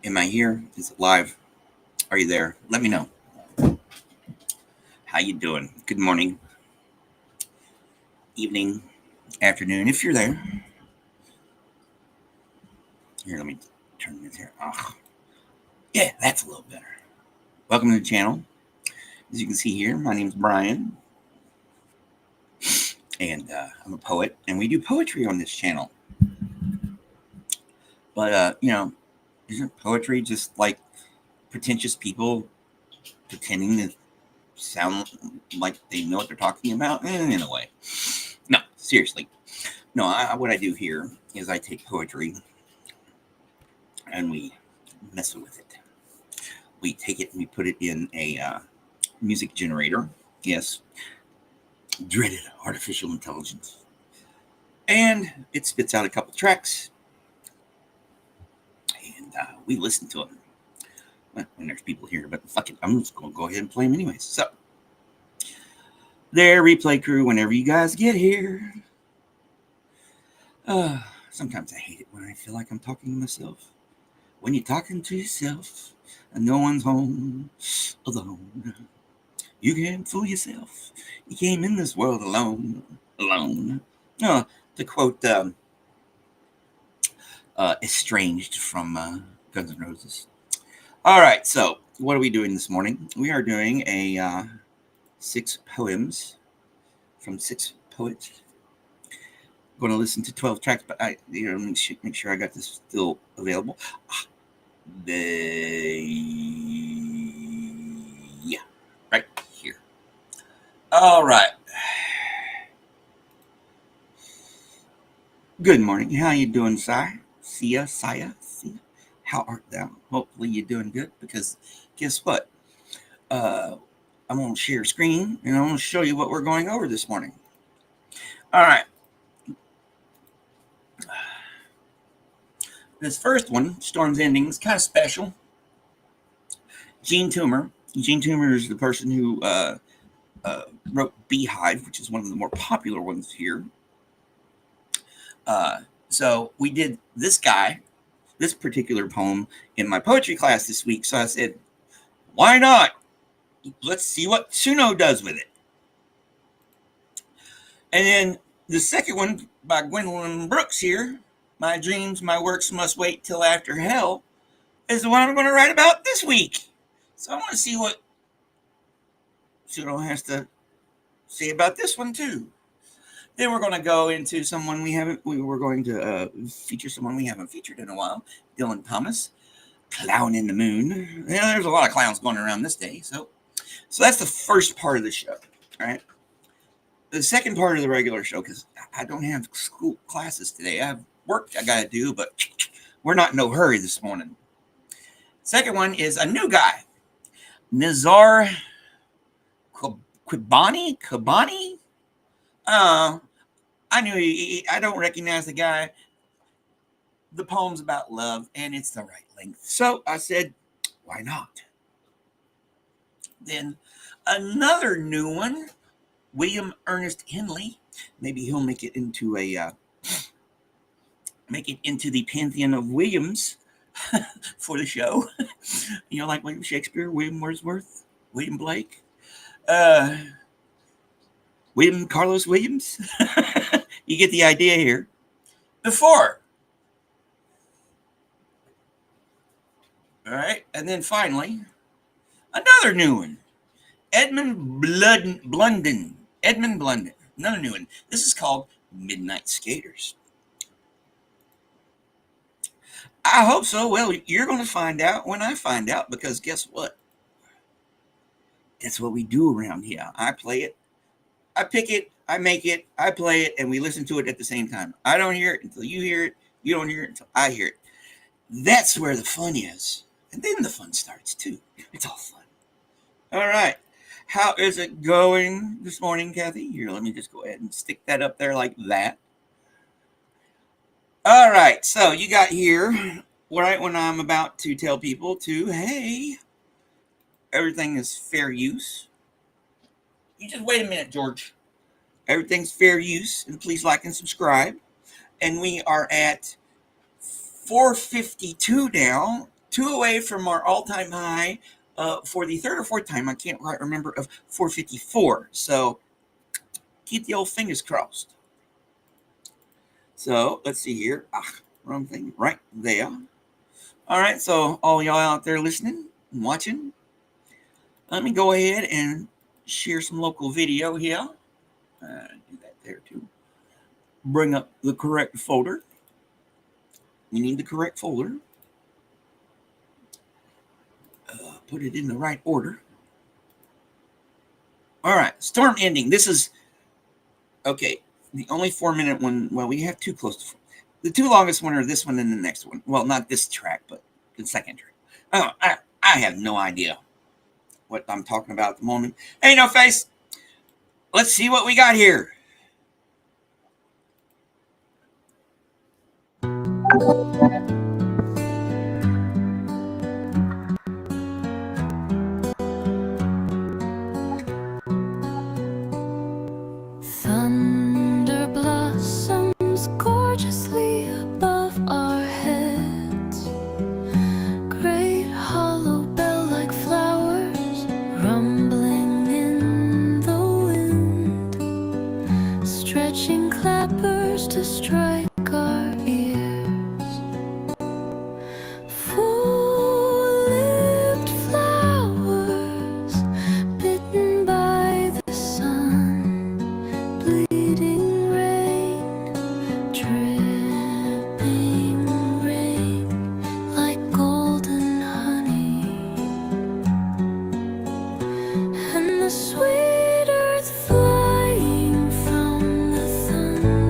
Am I here? Is it live? Are you there? Let me know. How you doing? Good morning, evening, afternoon, if you're there. Here, let me turn this here. Oh, yeah, that's a little better. Welcome to the channel. As you can see here, my name's Brian, and I'm a poet, and we do poetry on this channel. But, isn't poetry just like pretentious people pretending to sound like they know what they're talking about? In a way. No, seriously. No, what I do here is I take poetry and we mess with it. We take it and we put it in a music generator. Yes, dreaded artificial intelligence. And it spits out a couple tracks. And we listen to them. Well, when there's people here, but fuck it, I'm just going to go ahead and play them anyways. So, there, replay crew, whenever you guys get here. Sometimes I hate it when I feel like I'm talking to myself. When you're talking to yourself and no one's home alone, you can't fool yourself. You came in this world alone. To quote Estranged from Guns N' Roses. All right, so what are we doing this morning? We are doing a 6 poems from 6 poets. I'm going to listen to 12 tracks, but I make sure I got this still available. Yeah, right here. All right. Good morning. How you doing, Saya? Sia? How art thou? Hopefully you're doing good, because guess what? I'm going to share screen, and I'm going to show you what we're going over this morning. All right. This first one, Storm's Ending, is kind of special. Gene Toomer. Gene Toomer is the person who wrote Beehive, which is one of the more popular ones here. So we did this particular poem in my poetry class this week. So I said, why not? Let's see what Suno does with it. And then the second one by Gwendolyn Brooks here, My Dreams, My Works Must Wait Till After Hell, is the one I'm going to write about this week. So I want to see what Suno has to say about this one too. Then we're going to go into we're going to feature someone we haven't featured in a while, Dylan Thomas, Clown in the Moon. Yeah, there's a lot of clowns going around this day. So that's the first part of the show, all right? The second part of the regular show, because I don't have school classes today. I have work I got to do, but we're not in no hurry this morning. Second one is a new guy, Nizar Quibani? I knew I don't recognize the guy. The poem's about love, and it's the right length. So I said, why not? Then another new one, William Ernest Henley. Maybe he'll make it into the pantheon of Williams for the show. Like William Shakespeare, William Wordsworth, William Blake, William Carlos Williams. You get the idea here. Before. All right. And then finally, another new one. Edmund Blunden. Another new one. This is called Midnight Skaters. I hope so. Well, you're going to find out when I find out, because guess what? That's what we do around here. I play it. I pick it, I make it, I play it, and we listen to it at the same time. I don't hear it until you hear it. You don't hear it until I hear it. That's where the fun is. And then the fun starts, too. It's all fun. All right. How is it going this morning, Kathy? Here, let me just go ahead and stick that up there like that. All right. So you got here, right when I'm about to tell people to, hey, everything is fair use. You just wait a minute, George. Everything's fair use, and please like and subscribe. And we are at 4:52 now, 2 away from our all-time high for the third or fourth time, I can't quite remember, of 454. So keep the old fingers crossed. So let's see here. Wrong thing. Right there. All right. So all y'all out there listening and watching, let me go ahead and share some local video here. Do that there too. Bring up the correct folder. We need the correct folder. Put it in the right order. All right. Storm ending. This is okay. The only 4-minute one. Well, we have 2 close to 4. The 2 longest one are this one and the next one. Well, not this track, but the second track. Oh, I have no idea what I'm talking about at the moment. Hey, no face. Let's see what we got here. Thunder blossoms gorgeously above our heads. Great hollow bell-like flowers rumbling in the wind, stretching clappers to strike our ears. Full-lipped flowers bitten by the sun, bleeding rain, dripping rain like golden honey, and the sweet earth flying from the thunder.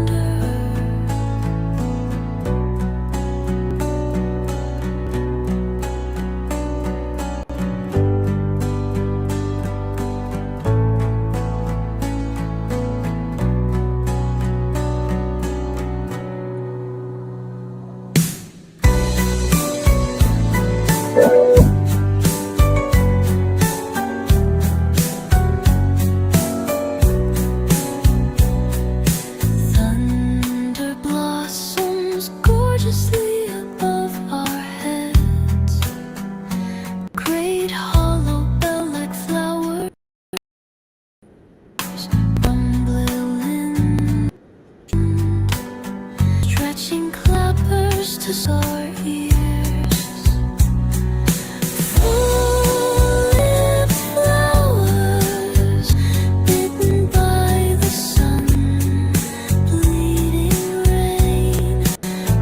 Thunder blossoms gorgeously above our heads. Great hollow bell-like flowers rumbling in, stretching clappers to our ears. Full-lipped flowers bitten by the sun, bleeding rain,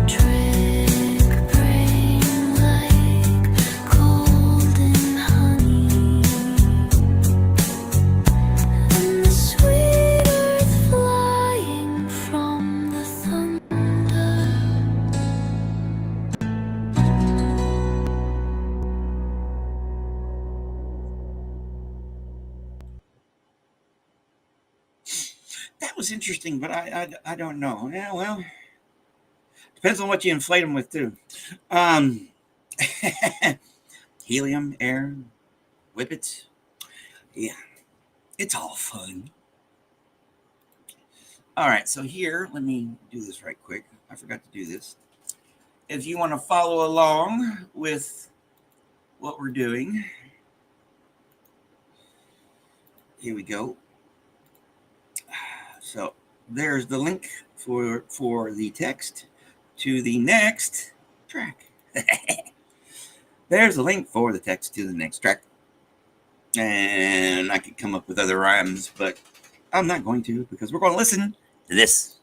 trick brain like golden honey, and the sweet earth flying from the thunder. That was interesting, but I don't know. Yeah, well, depends on what you inflate them with too. Helium, air, whippets. Yeah, it's all fun. All right, so here, let me do this right quick. I forgot to do this. If you want to follow along with what we're doing, here we go. So there's the link for the text to the next track. There's a link for the text to the next track. And I could come up with other rhymes, but I'm not going to, because we're going to listen to this.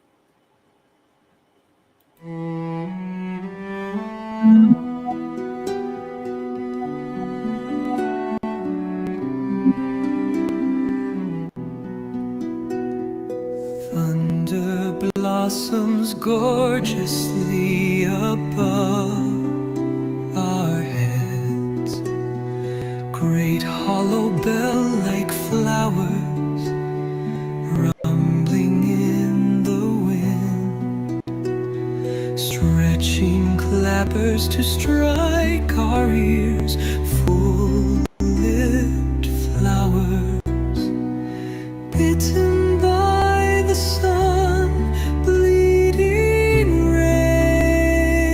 Thunder blossoms gorgeously above our heads. Great hollow bell-like flowers rumbling in the wind, stretching clappers to strike our ears. Full-lipped flowers bitten by the sun, bleeding rain,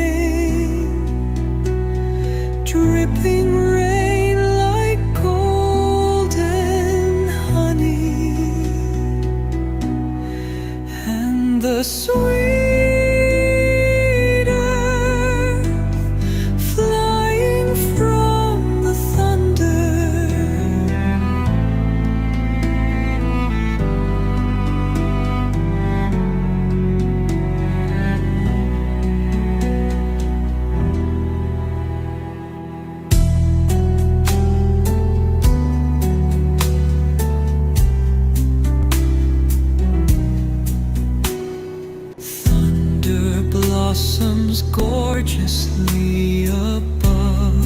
blossoms gorgeously above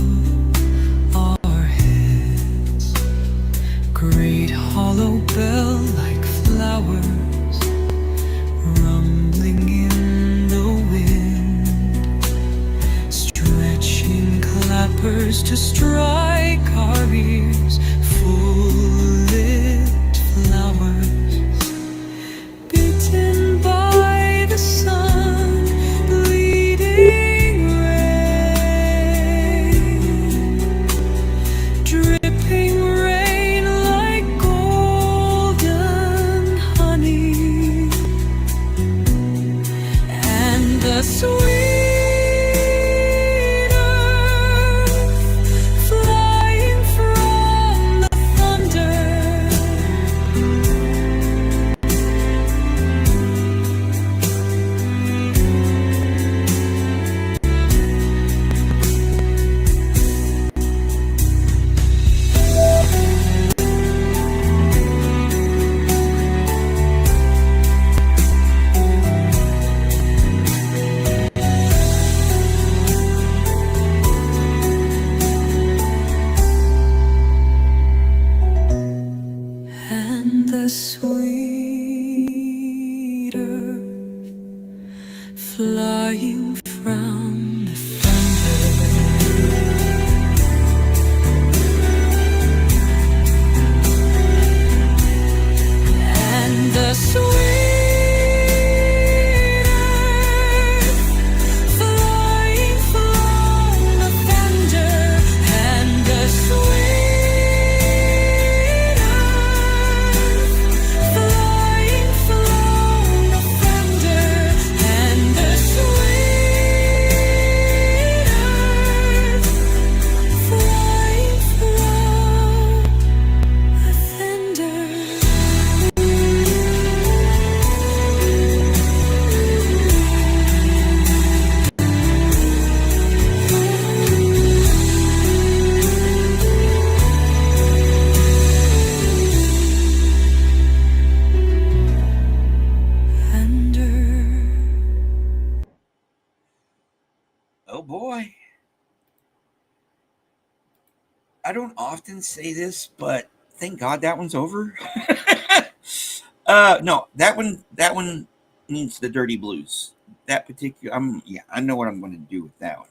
our heads. Great hollow bell-like flowers rumbling in the wind, stretching clappers to strike our ears. Full-lit flowers bitten by the sun, bleeding rain, dripping rain like golden honey, and the sweet earth flying from the thunder. And the sweet earth flying from the thunder. And the sweet earth flying from the thunder. And the sweet earth flying from the thunder. And the sweet earth flying from the thunder. Oh boy. I don't often say this, but thank God that one's over. No, that one needs the dirty blues. That particular, I know what I'm going to do with that one.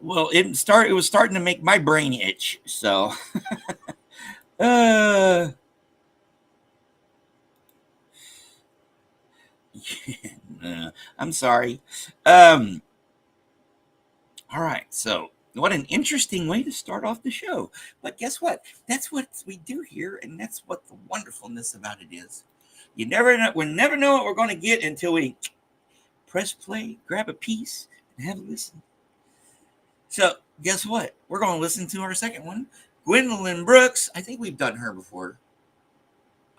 Well, it was starting to make my brain itch, so I'm sorry. All right, so what an interesting way to start off the show. But guess what? That's what we do here, and that's what the wonderfulness about it is. We never know what we're going to get until we press play, grab a piece, and have a listen. So guess what? We're going to listen to our second one, Gwendolyn Brooks. I think we've done her before,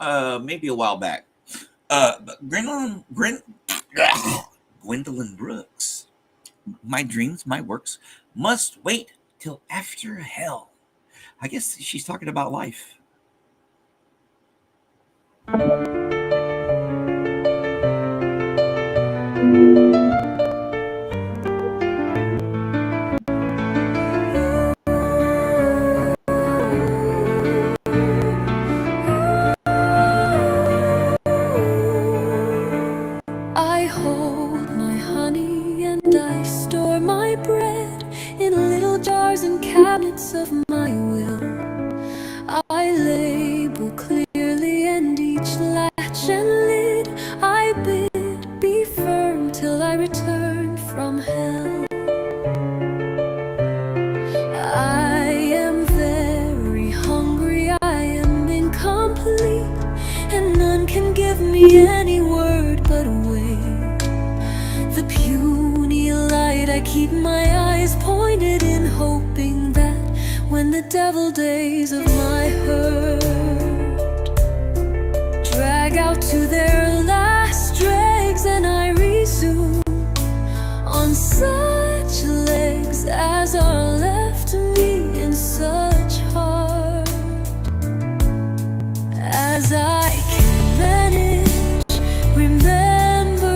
maybe a while back. But Gwendolyn Brooks. My dreams, my works must wait till after hell. I guess she's talking about life. I hold my honey and I store my bread in little jars and cabinets of my will. I label clearly, and each latch and lid I bid be firm till I return from hell. I am very hungry, I am incomplete, and none can give me any word but wait. The puny light, I keep my eyes pointed in, hoping that when the devil days of my hurt drag out to their last dregs, and I resume on such legs as are left me in such heart as I can manage. Remember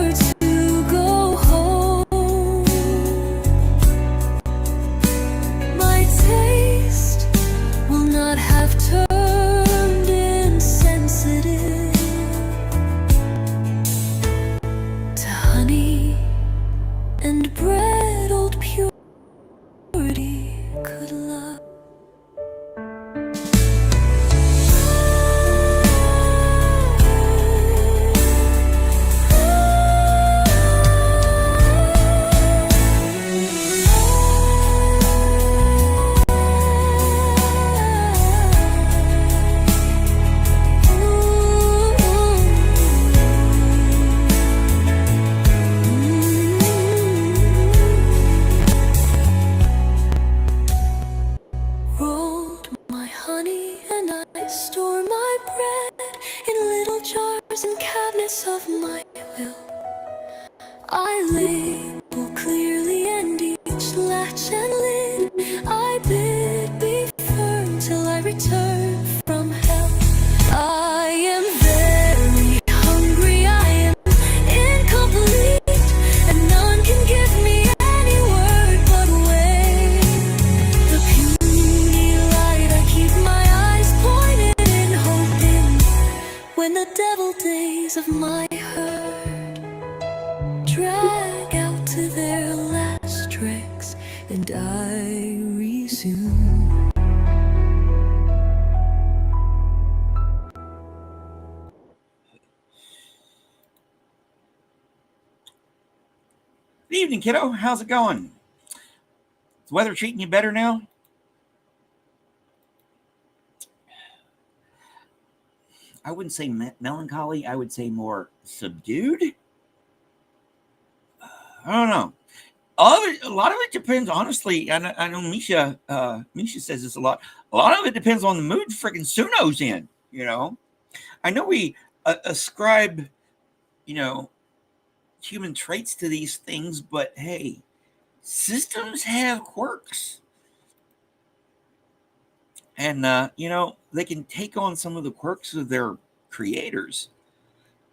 will. I label clearly and each latch and lid I bid be firm till I return from hell. I am very hungry, I am incomplete, and none can give me any word but wait. The puny light, I keep my eyes pointed in, hoping when the devil days of my herd drag out to their last tricks and I resume. Good evening, kiddo. How's it going? Is the weather treating you better now? I wouldn't say melancholy. I would say more subdued. I don't know. A lot of it depends, honestly. I know Misha says this a lot. A lot of it depends on the mood freaking Suno's in, you know. I know we ascribe, you know, human traits to these things, but hey, systems have quirks. And, you know, they can take on some of the quirks of their creators.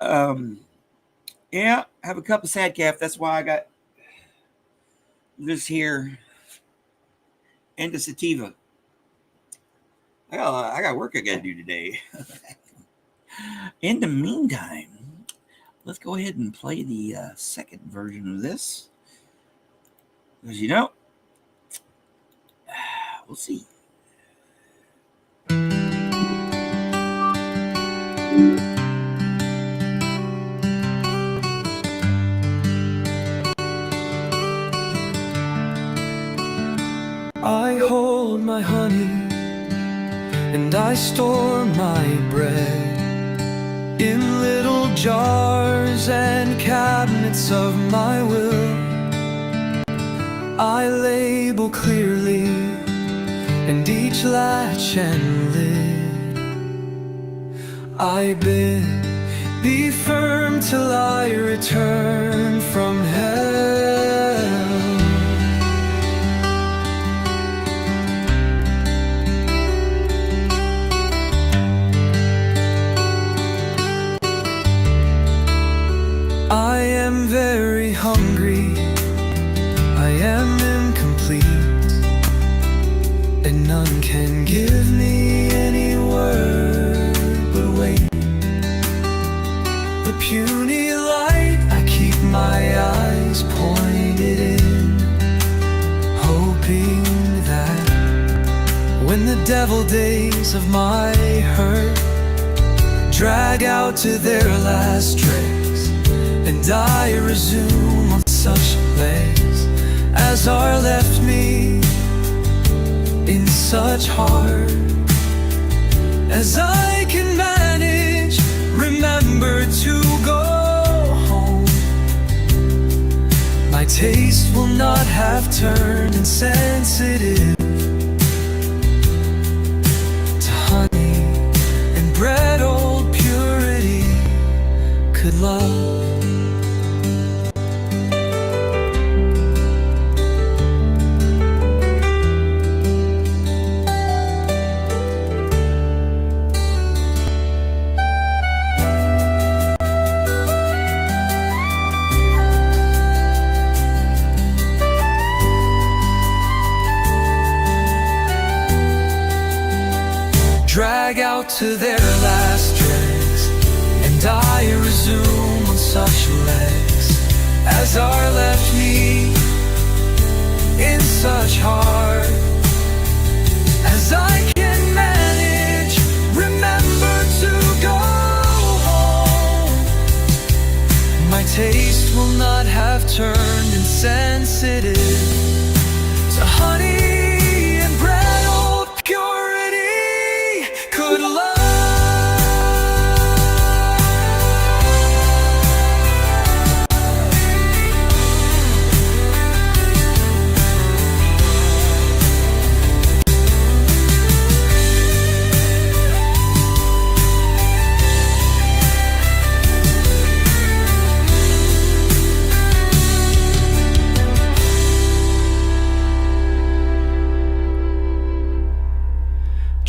Yeah, have a cup of sad calf. That's why I got this here and the sativa. I got work I got to do today. In the meantime, let's go ahead and play the second version of this. As you know, we'll see. I hold my honey and I store my bread in little jars and cabinets of my will. I label clearly and each latch and lid I bid be firm till I return from hell. I am very hungry, I am incomplete, and none can give me any word but wait. The puny light, I keep my eyes pointed in, hoping that when the devil days of my hurt drag out to their last tricks, and I resume on such legs as are left me in such heart as I can manage. Remember to go home. My taste will not have turned insensitive to honey and bread. Old purity could love. Drag out to their last dregs, and I resume on such legs as are left me in such heart as I can manage. Remember to go home. My taste will not have turned insensitive to honey and bread. Old purity could love.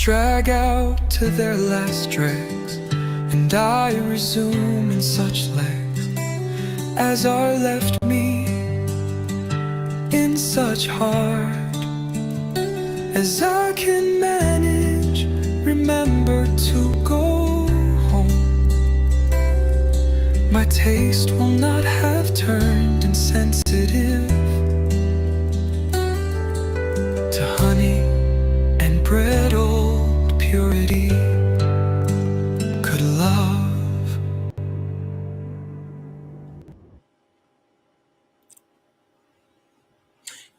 drag out to their last dregs, and I resume in such legs as are left me in such heart as I can manage. Remember to go home. My taste will not have turned insensitive to honey and bread. Old purity could love.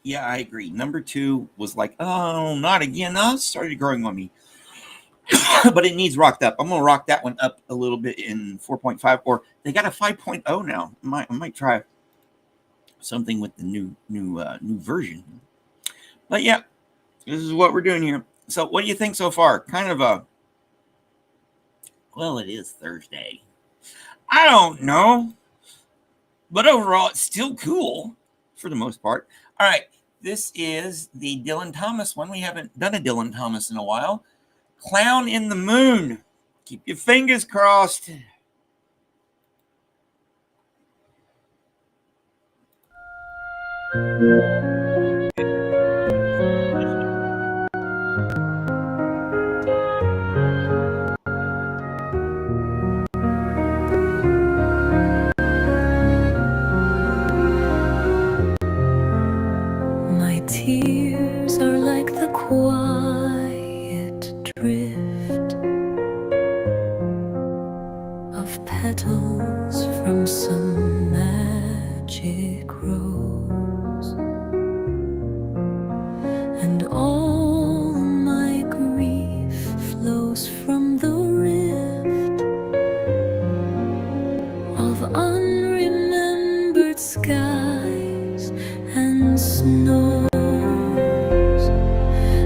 Yeah, I agree. Number 2 was like, oh, not again. Oh, it started growing on me. But it needs rocked up. I'm going to rock that one up a little bit in 4.5, or they got a 5.0 now. I might try something with the new version. But yeah, this is what we're doing here. So what do you think so far? Kind of a, well, it is Thursday. I don't know. But overall, it's still cool for the most part. All right, this is the Dylan Thomas one. We haven't done a Dylan Thomas in a while. Clown in the Moon. Keep your fingers crossed. My tears are like the quiet drift of petals from some magic rose, and all my grief flows from the rift of unremembered skies and snows.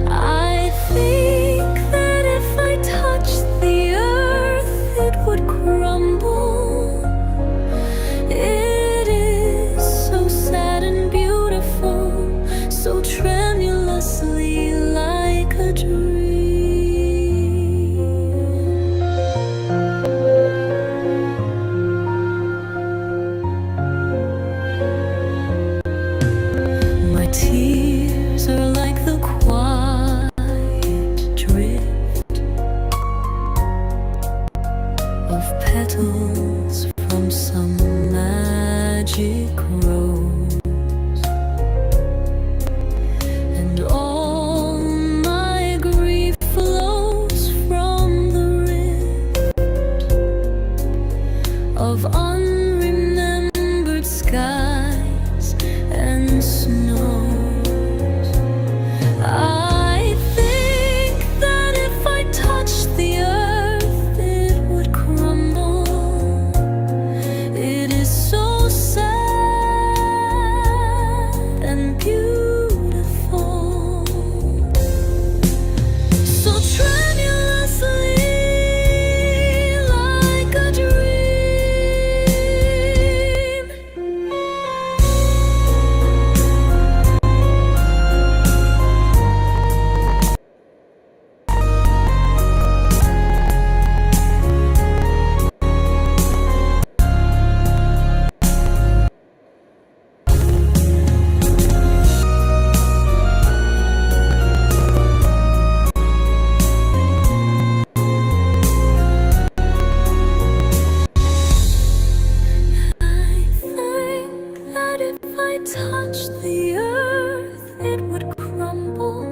I think that if I touched the earth, it would crumble. It is so sad and beautiful, so tremulously like a dream. My tears are like the quiet drift of petals from some magic rose, and all my grief flows from the rift of unremembered skies and snows. I think that if I touched the earth, it would crumble. It is so sad and beautiful, so tremulously like a dream. I think that if I touched the earth, it would crumble.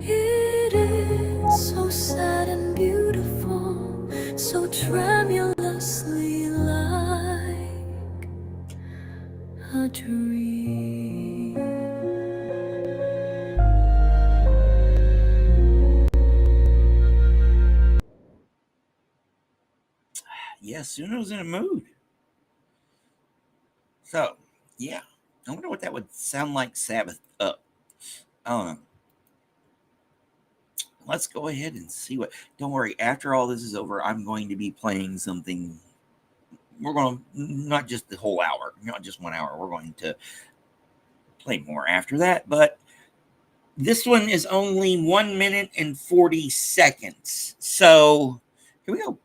It is so sad and beautiful, so tremulously like a dream. Yeah, Suno's in a mood. So, yeah. I wonder what that would sound like Sabbath up. I don't know. Let's go ahead and see what. Don't worry. After all this is over, I'm going to be playing something. We're going to, not just the whole hour, not just 1 hour. We're going to play more after that. But This one is only 1 minute and 40 seconds. So here we go.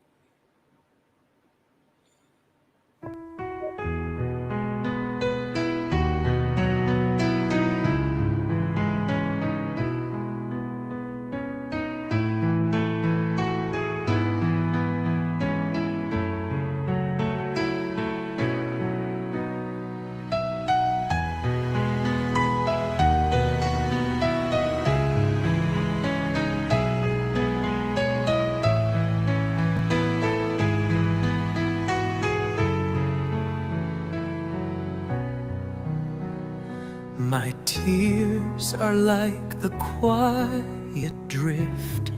My tears are like the quiet drift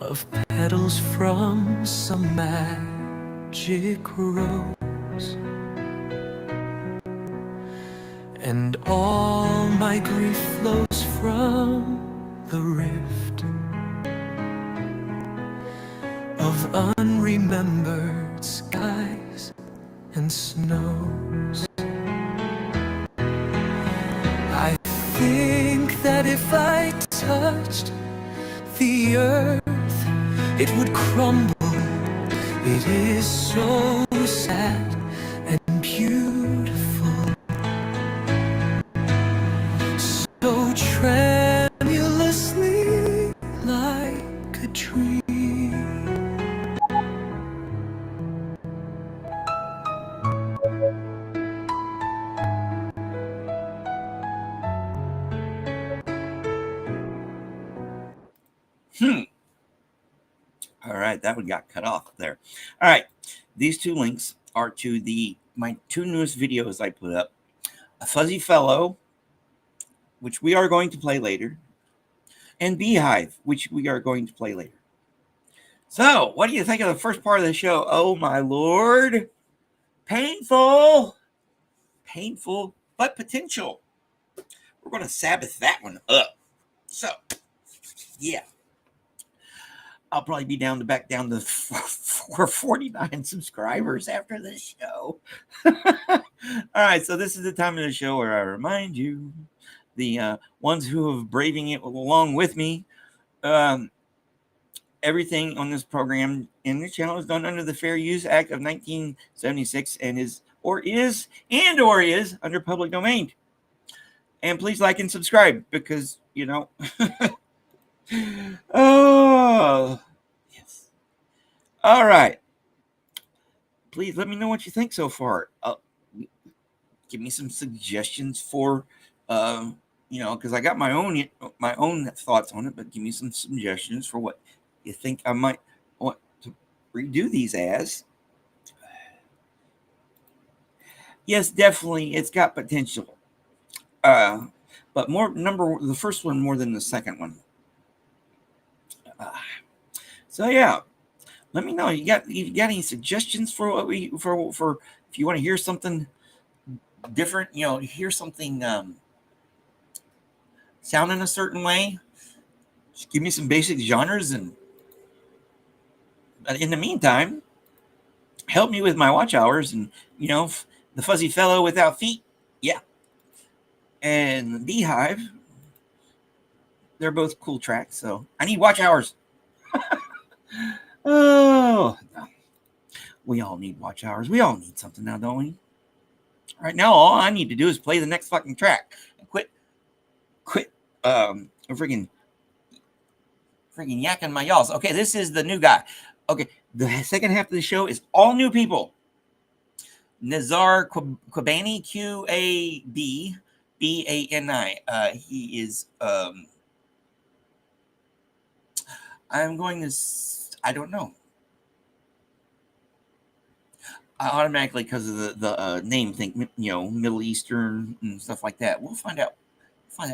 of petals from some magic rose, and all my grief flows from the rift of unremembered skies and snows. I think that if I touched the earth, it would crumble. It is so sad and beautiful, so tremulously like a dream. All right, that one got cut off there. All right, these two links are to my two newest videos I put up: A Fuzzy Fellow, which we are going to play later, and Beehive, which we are going to play later. So, what do you think of the first part of the show? Oh my lord, painful, but potential. We're going to Sabbath that one up. So, yeah. I'll probably be back down to 449 subscribers after this show. All right, so this is the time of the show where I remind you, the ones who have braving it along with me, everything on this program in the channel is done under the Fair Use Act of 1976 and is under public domain. And please like and subscribe because, you know, oh, yes. All right. Please let me know what you think so far. Give me some suggestions for, because I got my own thoughts on it, but give me some suggestions for what you think I might want to redo these as. Yes, definitely, it's got potential. But the first one more than the second one. So yeah, let me know. You got any suggestions for what for if you want to hear something different? Hear something sound in a certain way. Just give me some basic genres, and in the meantime, help me with my watch hours. And the Fuzzy Fellow Without Feet, yeah, and Beehive. They're both cool tracks, so I need watch hours. Oh, we all need watch hours. We all need something now, don't we? Right now, all I need to do is play the next fucking track and quit freaking yakking my y'alls. Okay, this is the new guy. Okay, the second half of the show is all new people. Nazar Quabani, Quabani. He is I'm going to, I don't know. I automatically, because of the name, think Middle Eastern and stuff like that. We'll find out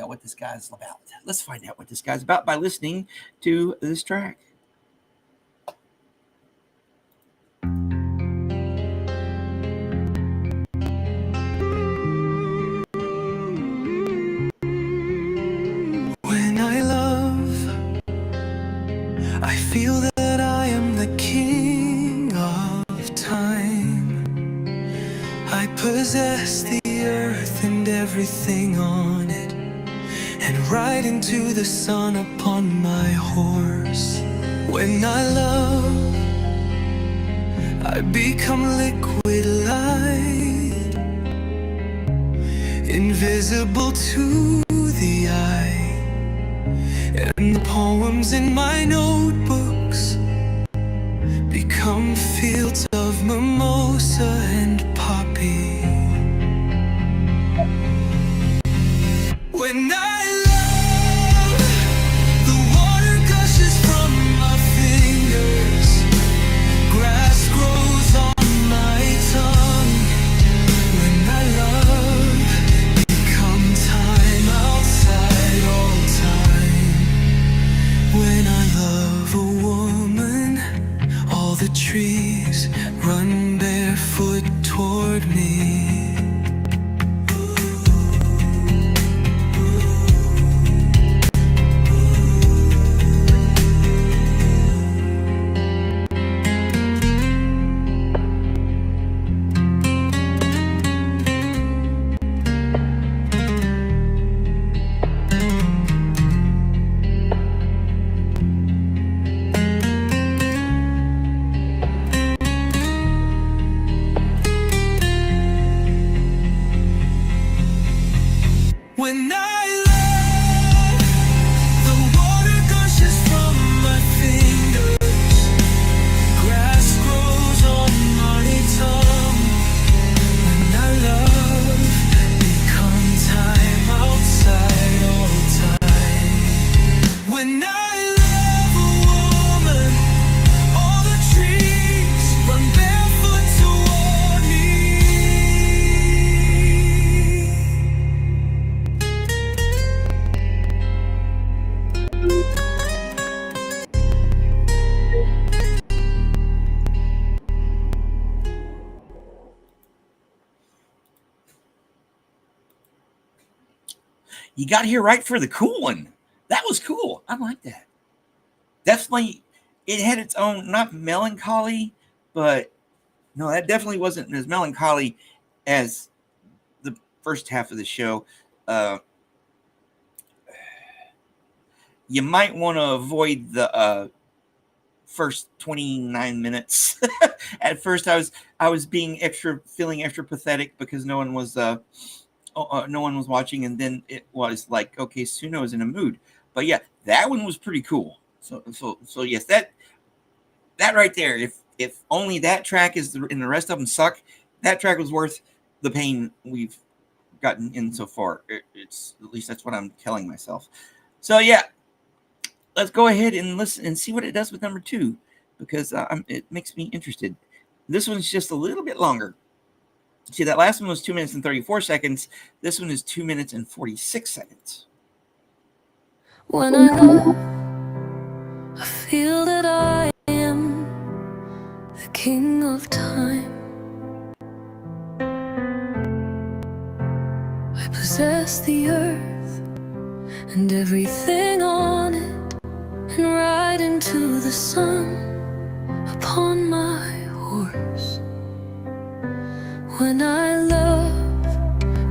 what this guy's about. Let's find out what this guy's about by listening to this track. When I love, I feel that I am the king of time. I possess the earth and every everything on it, and ride into the sun upon my horse. When I love, I become liquid light, invisible to the eye, and the poems in my notebooks become fields of mimosa and poppy. When I love, the water gushes from my fingers, grass grows on my tongue. When I love, become time outside all time. When I love a woman, all the trees run barefoot toward me. When I love, the water gushes from my fingers, grass grows on my tongue. When I love, become time outside all time. When I love a woman, all the trees run barefoot toward me. You got here right for the cool one. That was cool. I like that. Definitely, it had its own, not melancholy, but no, that definitely wasn't as melancholy as the first half of the show. You might want to avoid the first 29 minutes. At first, I was feeling extra pathetic because no one was watching, and then it was like, okay, Suno is in a mood. But yeah, that one was pretty cool. So yes, that right there. If only that track and the rest of them suck, that track was worth the pain we've gotten in so far. It's at least that's what I'm telling myself. So yeah, let's go ahead and listen and see what it does with number 2, because it makes me interested. This one's just a little bit longer. See, that last one was 2 minutes and 34 seconds. This one is 2 minutes and 46 seconds. When I love, I feel that I am the king of time. I possess the earth and everything on it, and ride into the sun upon my horse. When I love,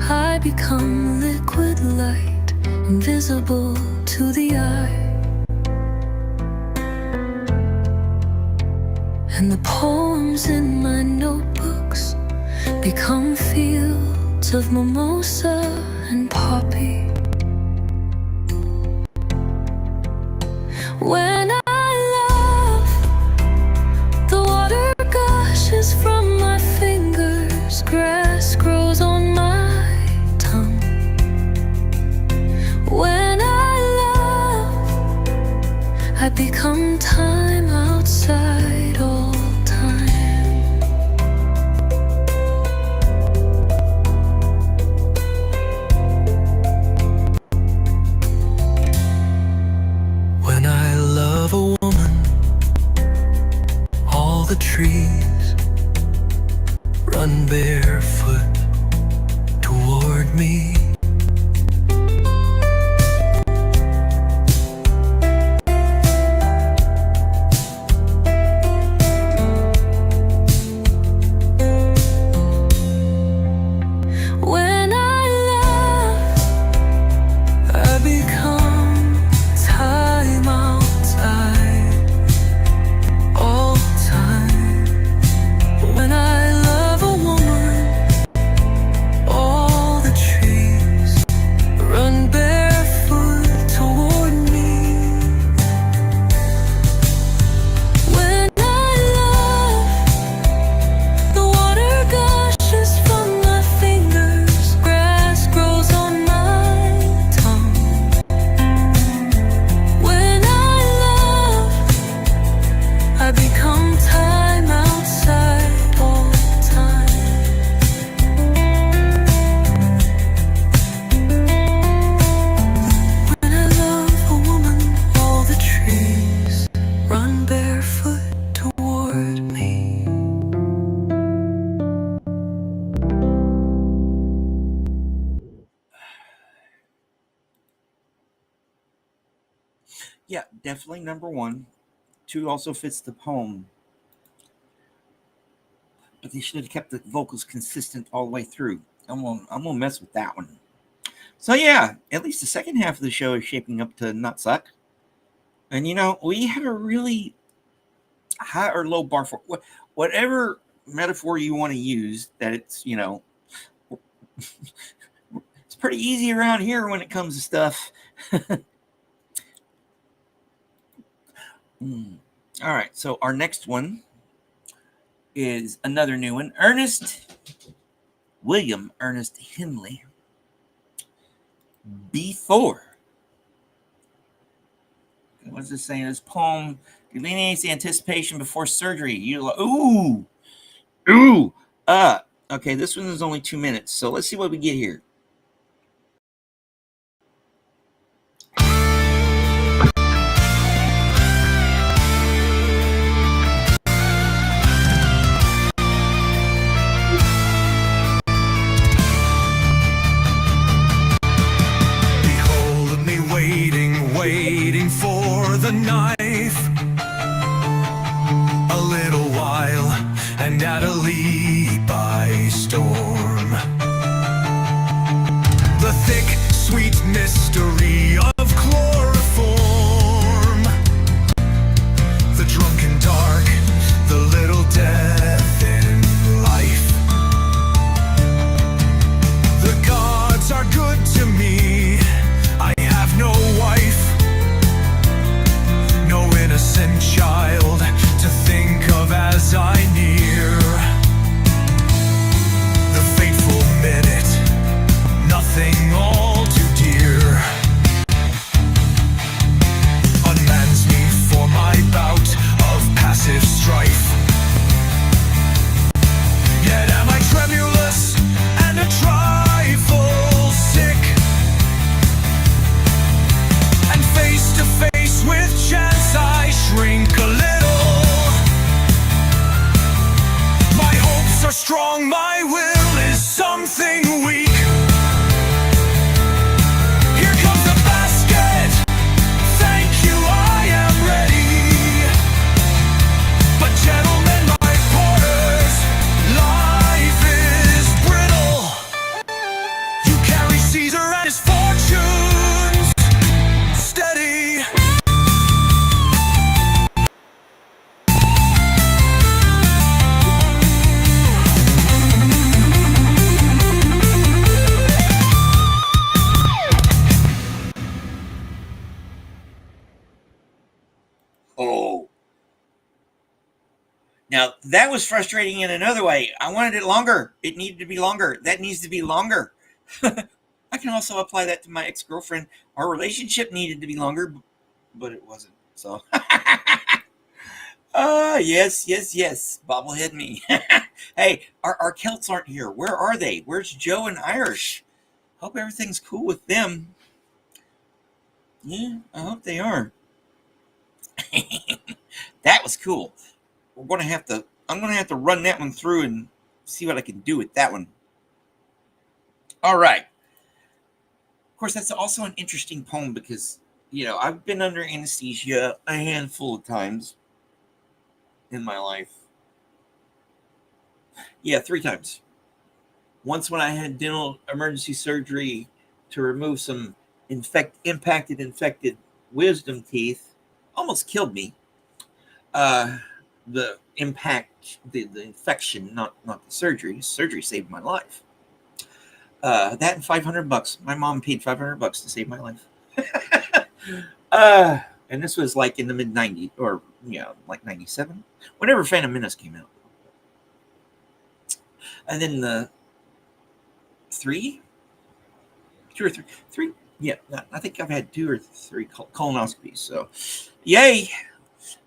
I become liquid light, invisible to the eye, and the poems in my notebooks become fields of mimosa and poppy. When I love, the water gushes from my fingers, grass grows on my tongue. When I love, I become time outside all time. When I love a woman, all the trees run barefoot toward me. When I love, Yeah, definitely number one. Two also fits the poem, but they should have kept the vocals consistent all the way through. I'm gonna mess with that one. So yeah, at least the second half of the show is shaping up to not suck. And we have a really high or low bar for whatever metaphor you want to use. That it's pretty easy around here when it comes to stuff. All right, so our next one is another new one. William Ernest Henley. Before. What's this saying? This poem delineates the anticipation before surgery. Ooh. Okay, this one is only 2 minutes, so let's see what we get here. Behold me waiting for the knife. A little while, and at a leap I storm. The thick, sweet mystery of chloroform. The drunken dark, the little death in life. The gods are good to me. I have no wife, no innocent child to think of as I near the fateful minute, nothing all too dear unmans me for my bout of passive strife. Yet am I tremulous and a trifle sick, and face to face with chance I shrink a little. My hopes are strong, my will is something weak. Here comes the basket. Thank you, I am ready. But gentlemen, my porters, life is brittle. You carry Caesar and his fortunes steady. Oh. Now, that was frustrating in another way. I wanted it longer. It needed to be longer. That needs to be longer. I can also apply that to my ex girlfriend. Our relationship needed to be longer, but it wasn't. So, yes. Bobblehead me. Hey, our Celts aren't here. Where are they? Where's Joe and Irish? Hope everything's cool with them. Yeah, I hope they are. That was cool. I'm gonna have to run that one through and see what I can do with that one. All right. Of course, that's also an interesting poem because I've been under anesthesia a handful of times in my life. Yeah, 3 times. Once when I had dental emergency surgery to remove some infected wisdom teeth, almost killed me. The impact, the infection, not the surgery. Surgery saved my life. That and $500. My mom paid $500 to save my life. And this was like in the mid '90s, or like '97, whenever Phantom Menace came out. And then the 2 or 3. Yeah, I think I've had 2 or 3 colonoscopies. So, yay!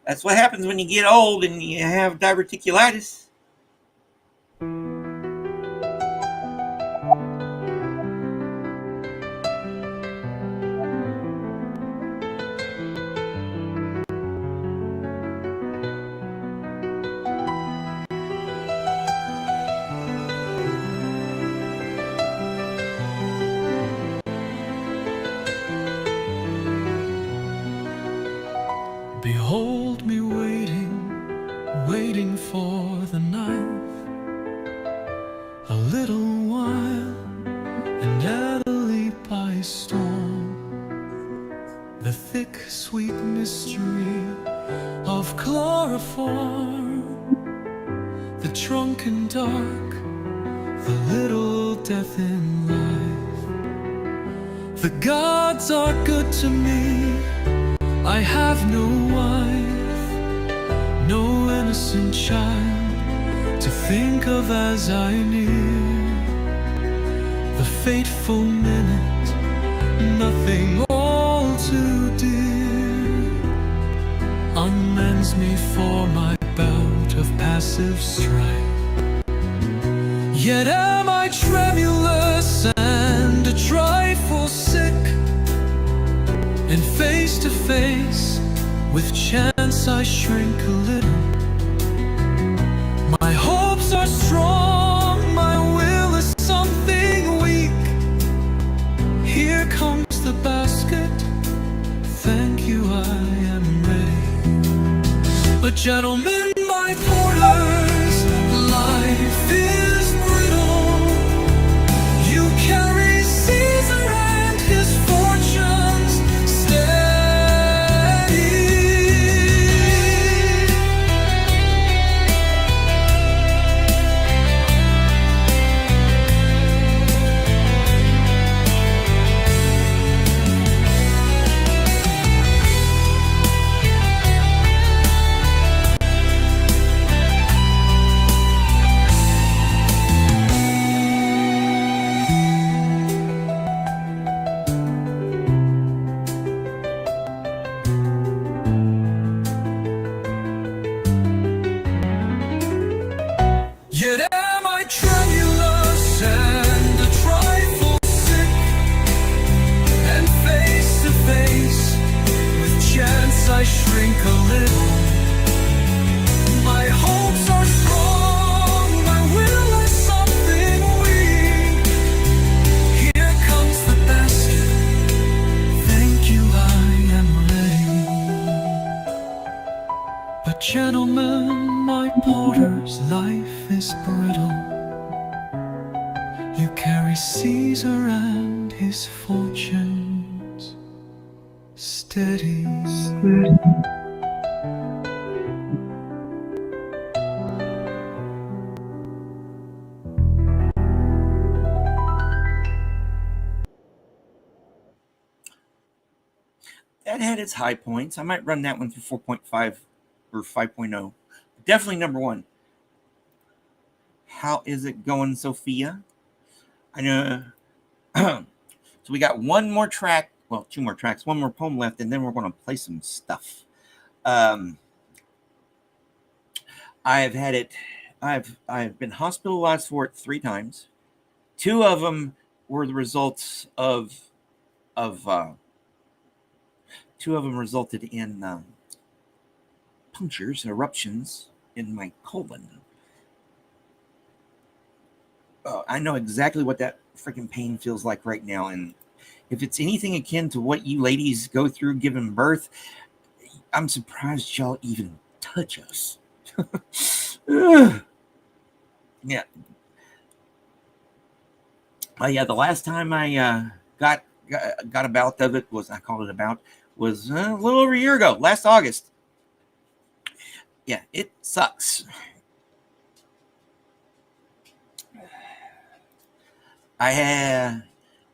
That's what happens when you get old and you have diverticulitis. knife. A little while, and at a leap I storm the thick, sweet mystery of chloroform. The drunken dark, the little death in life. The gods are good to me. I have no wife, no innocent child to think of as I near the fateful minute, nothing all too dear unmends me for my bout of passive strife. Yet am I tremulous and a trifle sick, and face to face with chance I shrink a little. My hopes are strong, my will is something weak. Here comes the basket, thank you, I am ready. But gentlemen, my porters, life is brittle. You carry Caesar and his fortunes steady. Yet am I tremulous and a trifle sick, and face to face with chance I shrink a little. My hopes are strong, my will is something weak. Here comes the basket, thank you, I am ready. But gentlemen, my porter's life is brittle. You carry Caesar and his fortunes steady. That had its high points. I might run that one through 4.5 or 5.0. Definitely number one. How is it going, Sophia? I know. So we got one more track. Well, two more tracks. One more poem left, and then we're going to play some stuff. I've had it. I've been hospitalized for it 3 times. 2 of them were the results of 2 of them resulted in punctures, eruptions in my colon. I know exactly what that freaking pain feels like right now, and if it's anything akin to what you ladies go through giving birth, I'm surprised y'all even touch us. Yeah. Yeah, the last time I got a bout of it was, I called it a bout, was a little over a year ago, last August. Yeah, it sucks. I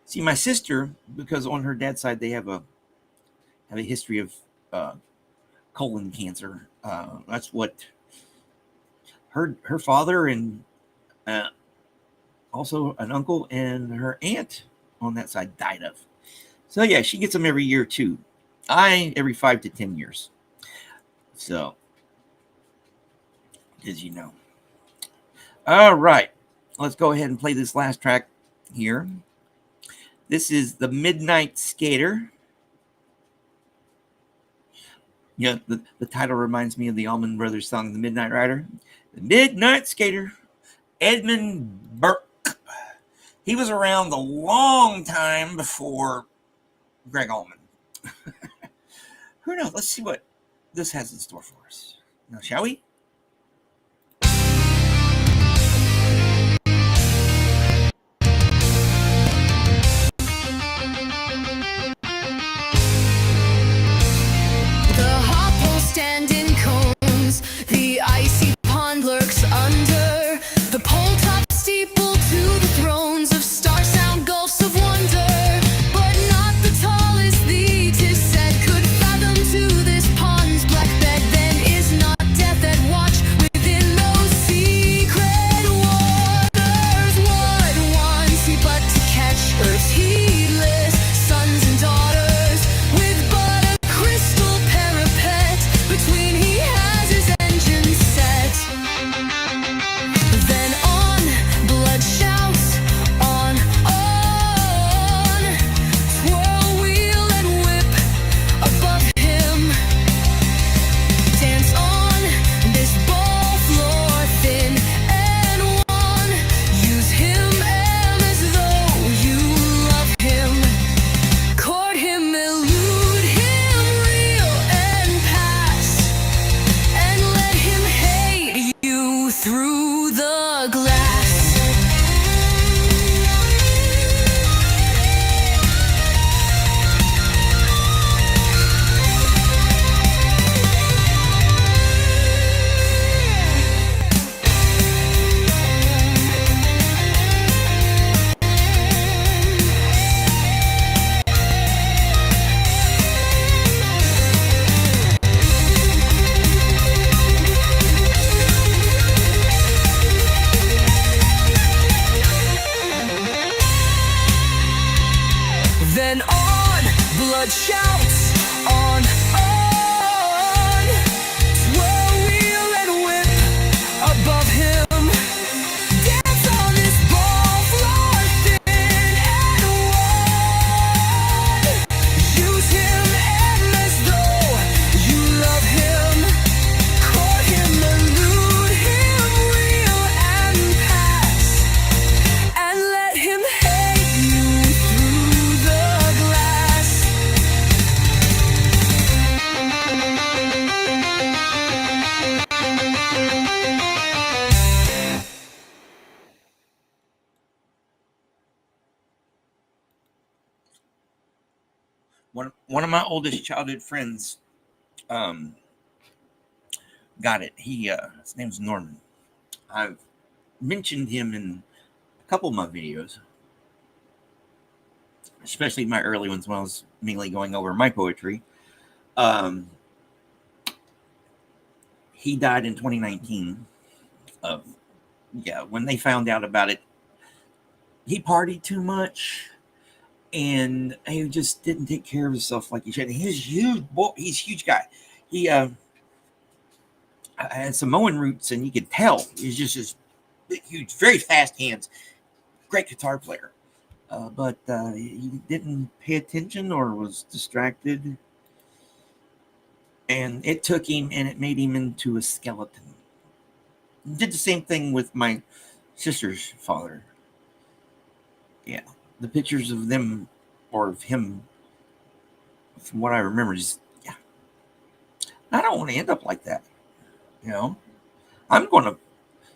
see my sister, because on her dad's side they have a history of colon cancer. That's what her father and also an uncle and her aunt on that side died of. So yeah, she gets them every year too. I every 5 to 10 years. So, as you know. All right, let's go ahead and play this last track here. This is The Midnight Skater. Yeah, the title reminds me of the Allman Brothers song, The Midnight Rider. The Midnight Skater, Edmund Burke. He was around a long time before Greg Allman. Who knows? Let's see what this has in store for us. Now, shall we? through the glass. Then on, blood shouts on, twirl, wheel, and whip above him. Dance on this ball floor, thin and wide. Use him as though you love him. Court him, elude him, reel and pass, and let him hate you through the glass. One of my oldest childhood friends got it. His name's Norman. I've mentioned him in a couple of my videos, especially my early ones when I was mainly going over my poetry. He died in 2019 of, when they found out about it, he partied too much and he just didn't take care of himself like he should. He's huge, he's a huge guy. He had Samoan roots, and you could tell he's just this big, huge, very fast hands, great guitar player. But he didn't pay attention or was distracted, and it took him and it made him into a skeleton. Did the same thing with my sister's father. Yeah, the pictures of them or of him, from what I remember, just I don't want to end up like that. I'm going to,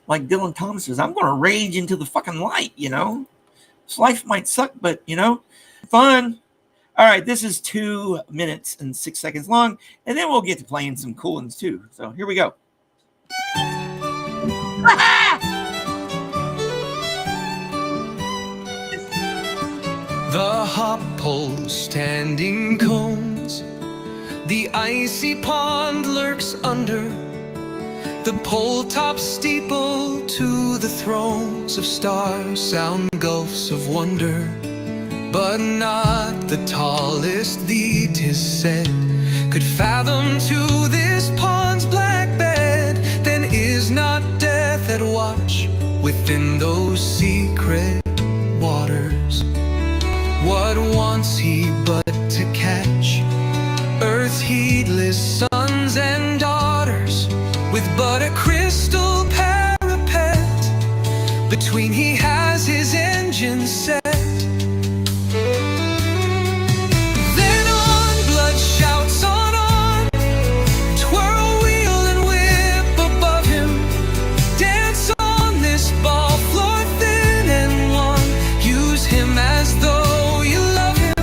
like Dylan Thomas says, I'm going to rage into the fucking light. This life might suck, but fun. All right, this is 2 minutes and 6 seconds long, and then we'll get to playing some cool ones too. So here we go. The hop poles standing cones, the icy pond lurks under, the pole top steeple to the thrones of stars sound gulfs of wonder. But not the tallest, thee 'tis said, could fathom to this pond's black bed. Then is not death at watch within those secret waters? What wants he but to catch Earth's heedless sons and daughters, with but a crystal parapet between he has his engine set. Then on, blood shouts on, twirl, wheel, and whip above him. Dance on this ball floor, thin and long. Use him as though you love him.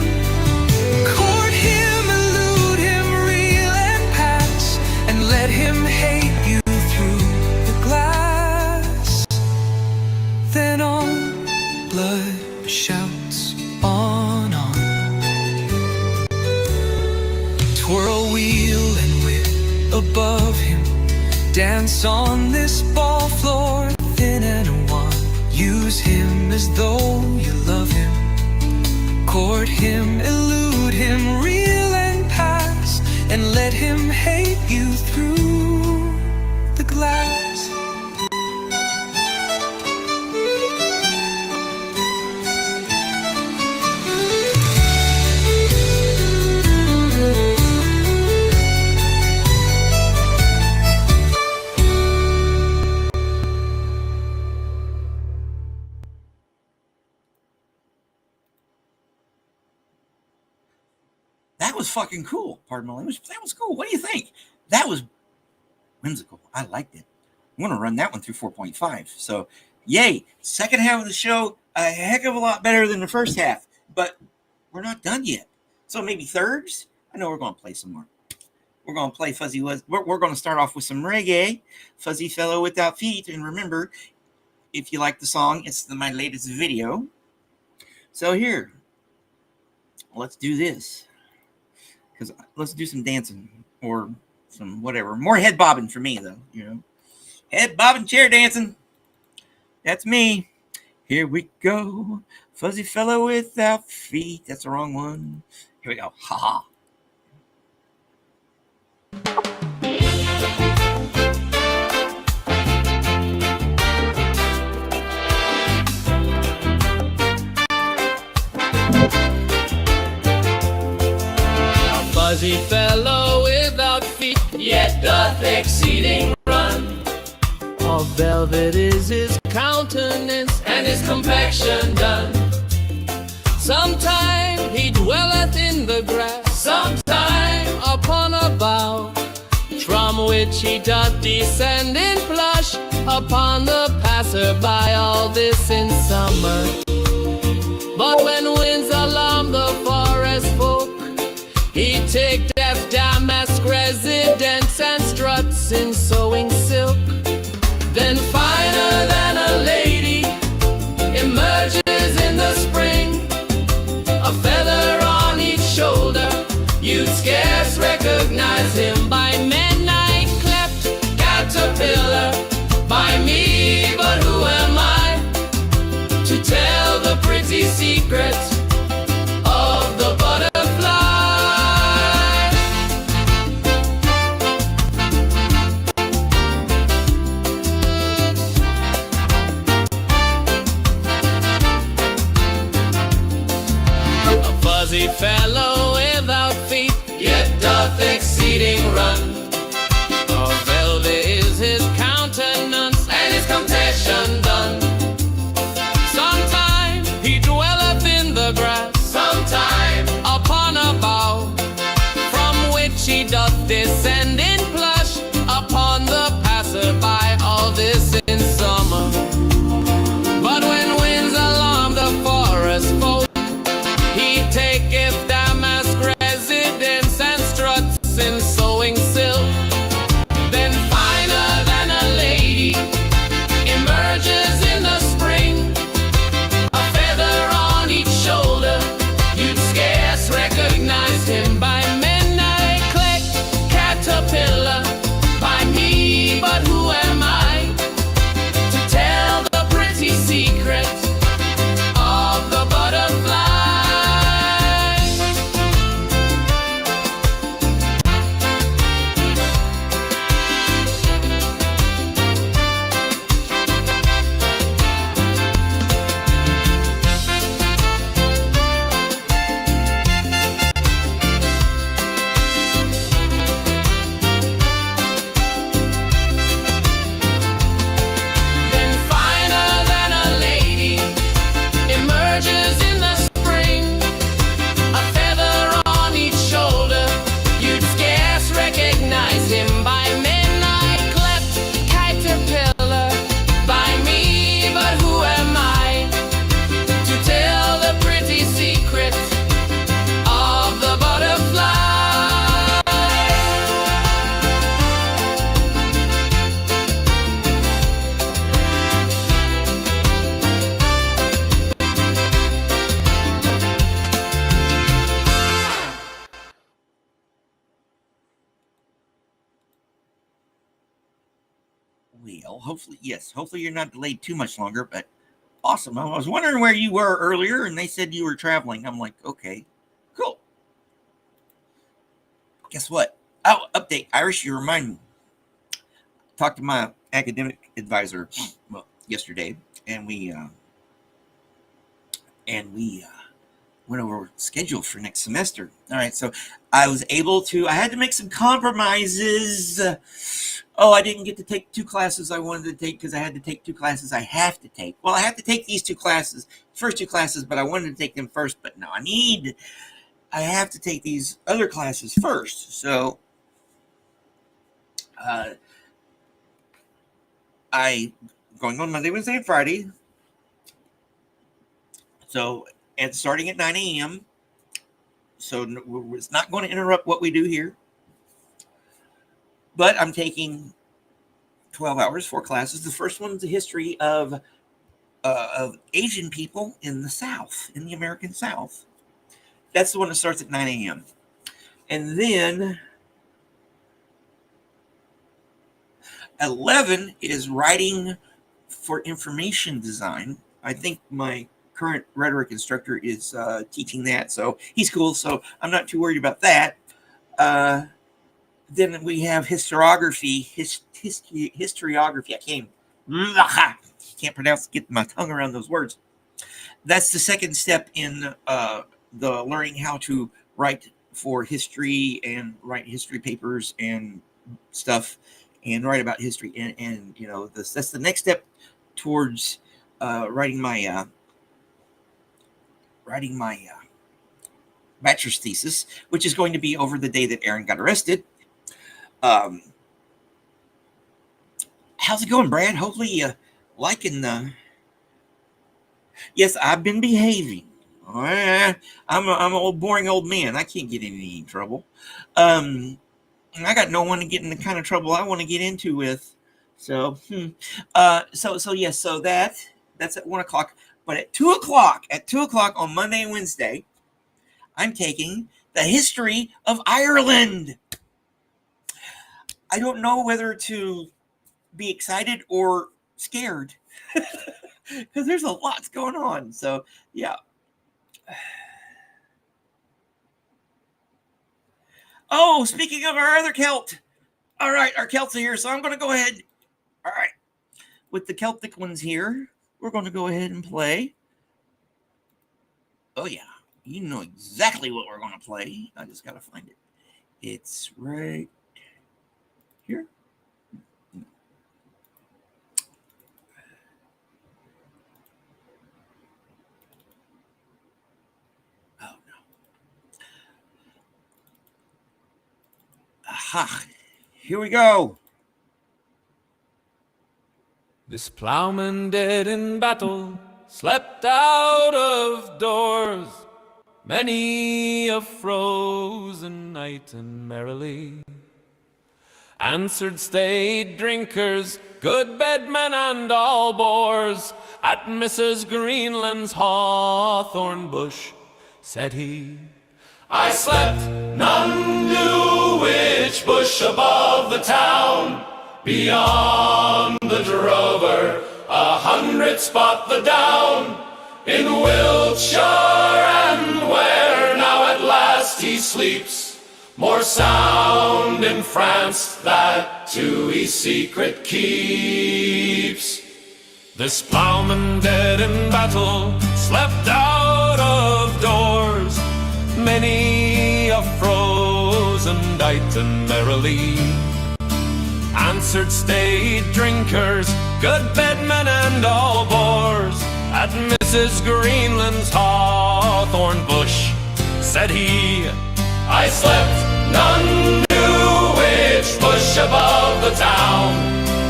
Court him, elude him, reel and pass, and let him hate you through the glass. Then on, blood shouts on. Twirl, wheel, and whip above him. Dance on this ball floor, thin and wan. Use him as though you love him. Court him, elude him, reel and pass, and let him hate you through the glass. That was fucking cool. Pardon my language. That was cool. What do you think? That was whimsical. I liked it. I'm going to run that one through 4.5. So, yay. Second half of the show, a heck of a lot better than the first half. But we're not done yet. So maybe thirds? I know we're going to play some more. We're going to play Fuzzy Was. We're going to start off with some reggae. Fuzzy Fellow Without Feet. And remember, if you like the song, it's my latest video. So here, let's do this. Because let's do some dancing or some whatever. More head bobbing for me, though, you know. Head bobbing, chair dancing. That's me. Here we go. Fuzzy Fellow Without Feet. That's the wrong one. Here we go. Ha ha. Fuzzy fellow without feet, yet doth exceeding run. Of velvet is his countenance, and his complexion done. Sometime he dwelleth in the grass, sometime upon a bough, from which he doth descend in plush upon the passer-by. All this in summer, but when winds alarm the forest folk, he take deaf damask residence and struts in sewing silk. Then finer than a lady emerges in the spring, a feather on each shoulder, you'd scarce recognize him. By men I clept caterpillar, by me, but who am I to tell the pretty secret of the butterfly? Fuzzy fellow without feet, yet doth exceeding run. Of velvet is his countenance, and his complexion done. Sometime he dwelleth in the grass, sometime upon a bough, from which he doth descend in plush upon the passer-by. All this in summer, but when winds alarm the forest folk, he taketh damask residence and struts in sewing silk. Then finer than a lady emerges in the spring, a feather on each shoulder, you'd scarce recognize him. By men I collect caterpillar, by me, but who am I to tell the pretty secret of the butterfly? Well, hopefully you're not delayed too much longer, but awesome. I was wondering where you were earlier, and they said you were traveling. I'm like, okay, cool. Guess what? Oh, update, Irish, you remind me. Talked to my academic advisor yesterday, and we went over schedule for next semester. All right, so I had to make some compromises. I didn't get to take 2 classes I wanted to take because I had to take 2 classes I have to take. Well, I have to take these 2 classes, first 2 classes, but I wanted to take them first. But no, I have to take these other classes first. So I going on Monday, Wednesday, and Friday. So, and starting at 9 a.m. So it's not going to interrupt what we do here. But I'm taking 12 hours, 4 classes. The first one's the history of Asian people in the South, in the American South. That's the one that starts at 9 a.m. And then 11 is writing for information design. I think my current rhetoric instructor is teaching that, so he's cool, so I'm not too worried about that. Then we have historiography. Historiography. I can't pronounce, get my tongue around those words. That's the second step in the learning how to write for history and write history papers and stuff and write about history. And you know, that's the next step towards writing my bachelor's thesis, which is going to be over the day that Aaron got arrested. How's it going, Brad? Hopefully you liking the... Yes, I've been behaving. I'm an old boring old man. I can't get in any trouble. I got no one to get in the kind of trouble I want to get into with. So, yes, so that's at 1 o'clock. But at 2 o'clock on Monday and Wednesday, I'm taking the history of Ireland. I don't know whether to be excited or scared because there's a lot going on. So, yeah. Oh, speaking of our other Celt. All right, our Celts are here, so I'm going to go ahead. All right. With the Celtic ones here, we're going to go ahead and play. Oh, yeah. You know exactly what we're going to play. I just got to find it. It's right here. Oh, no. Aha. Here we go. This plowman dead in battle slept out of doors many a frozen night, and merrily answered staid drinkers, good bedmen and all boors, at Mrs. Greenland's hawthorn bush. Said he, I slept, none knew which bush above the town, beyond the drover, 100 spot the down, in Wiltshire, and where now at last he sleeps, more sound in France that to his secret keeps. This plowman dead in battle slept out of doors many a frozen night, and merrily answered staid drinkers, good bedmen and all boors, at Mrs. Greenland's hawthorn bush. Said he, I slept, none knew which bush above the town,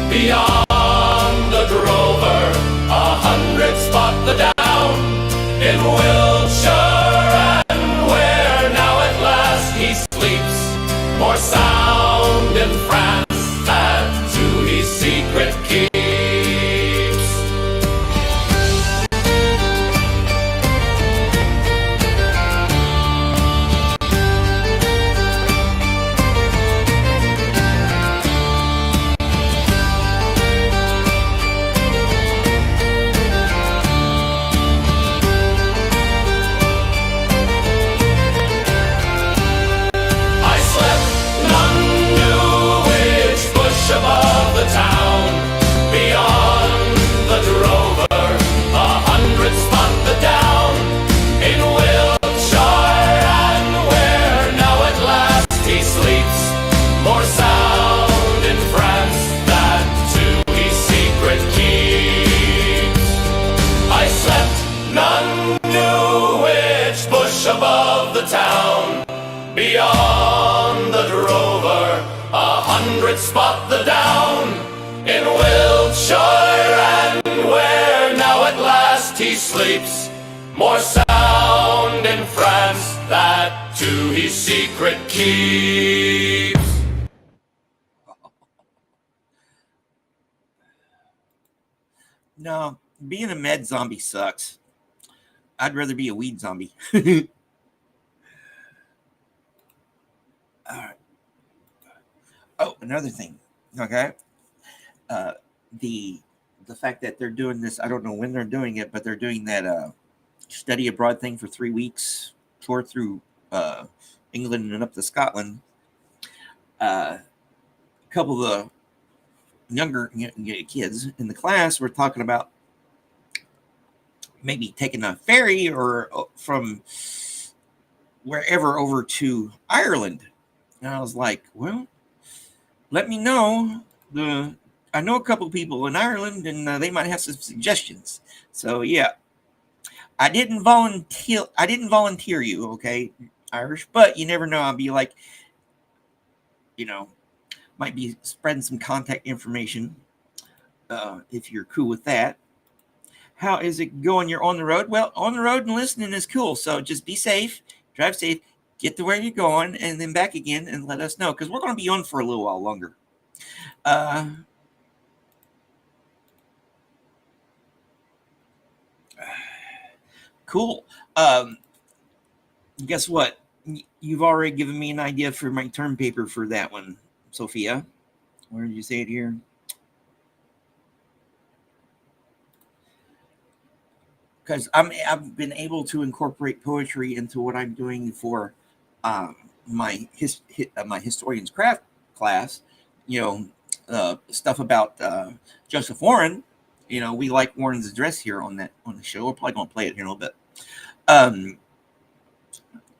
beyond the drover, 100 spot the down, in Wiltshire, and where now at last he sleeps, more sound in France that to his secret keeps. Above the town, beyond the drover, 100 spot the down, in Wiltshire, and where now at last he sleeps, more sound in France that to his secret keeps. I slept, none knew which bush above the town, beyond the drover, 100 spot the down, in Wiltshire, fast he sleeps, more sound in France that to his secret keeps. No, being a med zombie sucks. I'd rather be a weed zombie. All right. Oh, another thing. Okay. The fact that they're doing this, I don't know when they're doing it, but they're doing that study abroad thing for 3 weeks, tour through England and up to Scotland. A couple of the younger kids in the class were talking about maybe taking a ferry or from wherever over to Ireland. And I was like, well, let me know. I know a couple people in Ireland, and they might have some suggestions. So yeah, I didn't volunteer you, okay, Irish, but you never know. I'll be like, might be spreading some contact information if you're cool with that. How is it going? You're on the road? Well, on the road and listening is cool. So just be safe, drive safe, get to where you're going, and then back again and let us know, because we're going to be on for a little while longer. Cool. Guess what? You've already given me an idea for my term paper for that one, Sophia. Where did you say it here? Because I've been able to incorporate poetry into what I'm doing for my historian's craft class. Stuff about Joseph Warren. We like Warren's address here on the show. We're probably going to play it here in a little bit.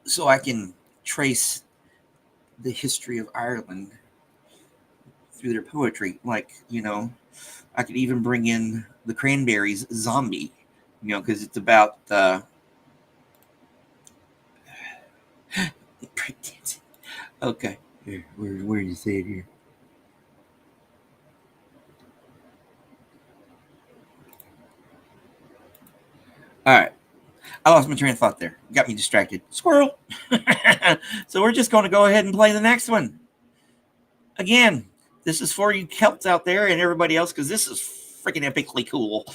So I can trace the history of Ireland through their poetry. Like, I could even bring in the Cranberries' Zombie, because it's about breakdancing. Okay. Here, where do you say it here? All right. I lost my train of thought there. Got me distracted. Squirrel. So we're just going to go ahead and play the next one. Again, this is for you Celts out there and everybody else, because this is freaking epically cool.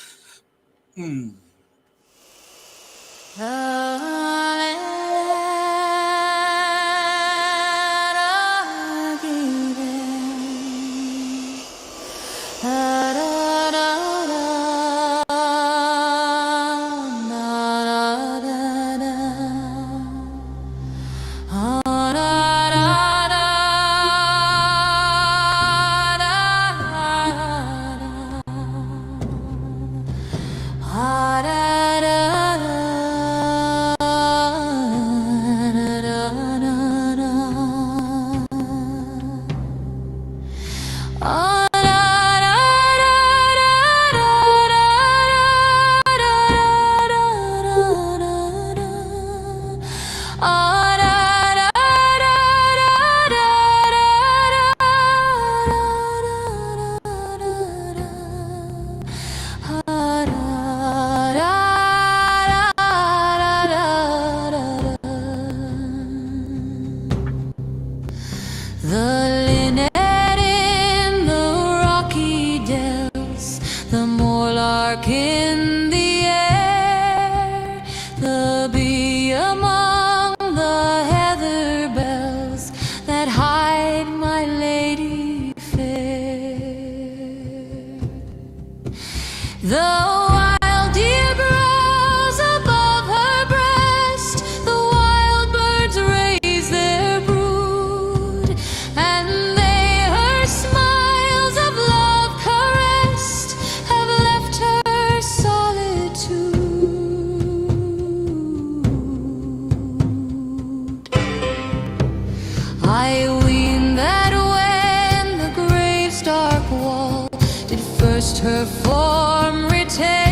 Her form retain.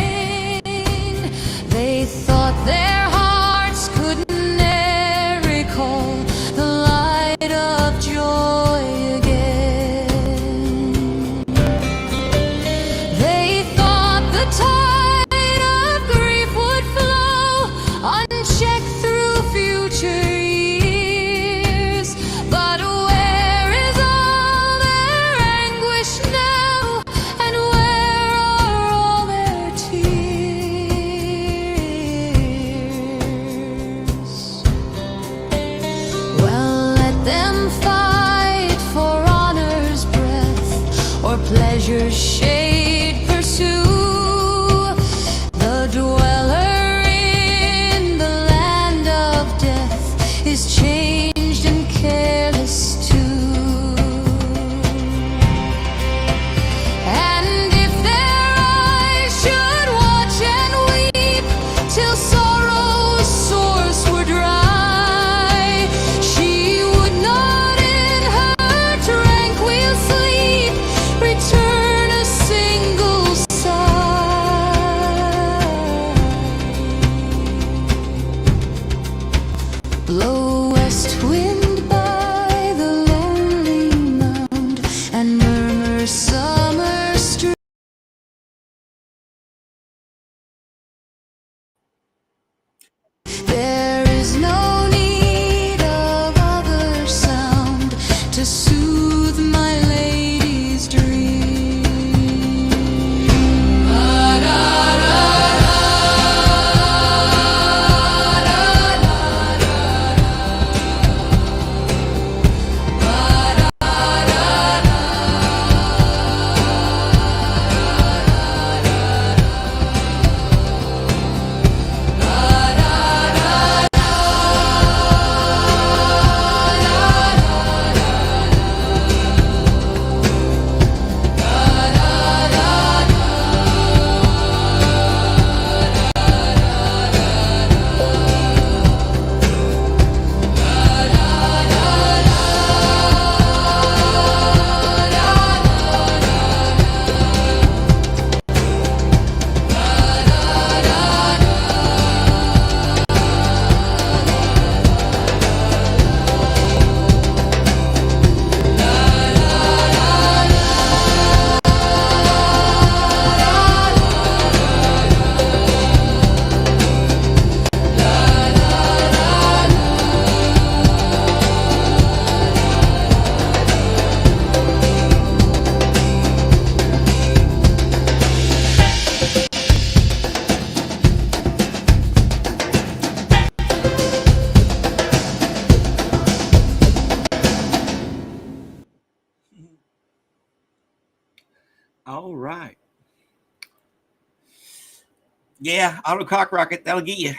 Yeah, auto cock rocket. That'll get you.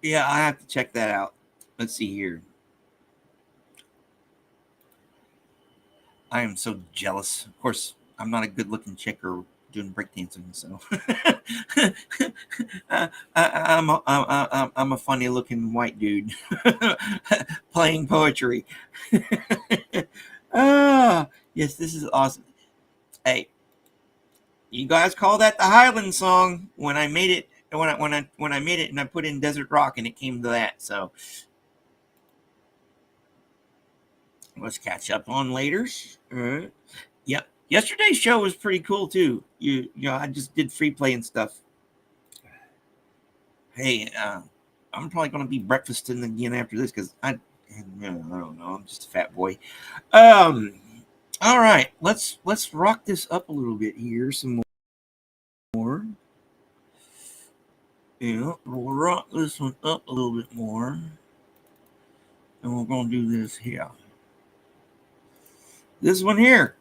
Yeah, I have to check that out. Let's see here. I am so jealous. Of course, I'm not a good-looking chick or doing breakdancing, so I'm a funny-looking white dude playing poetry. Ah, yes, this is awesome. Hey, you guys call that the Highland song? When I made it, when I made it, and I put in Desert Rock, and it came to that. So let's catch up on later. All right. Yep. Yesterday's show was pretty cool too. I just did free play and stuff. Hey, I'm probably gonna be breakfasting again after this because I don't know. I'm just a fat boy. Um. All right. Let's rock this up a little bit here. Some more. Yeah, we'll rock this one up a little bit more, and we're gonna do this here. This one here.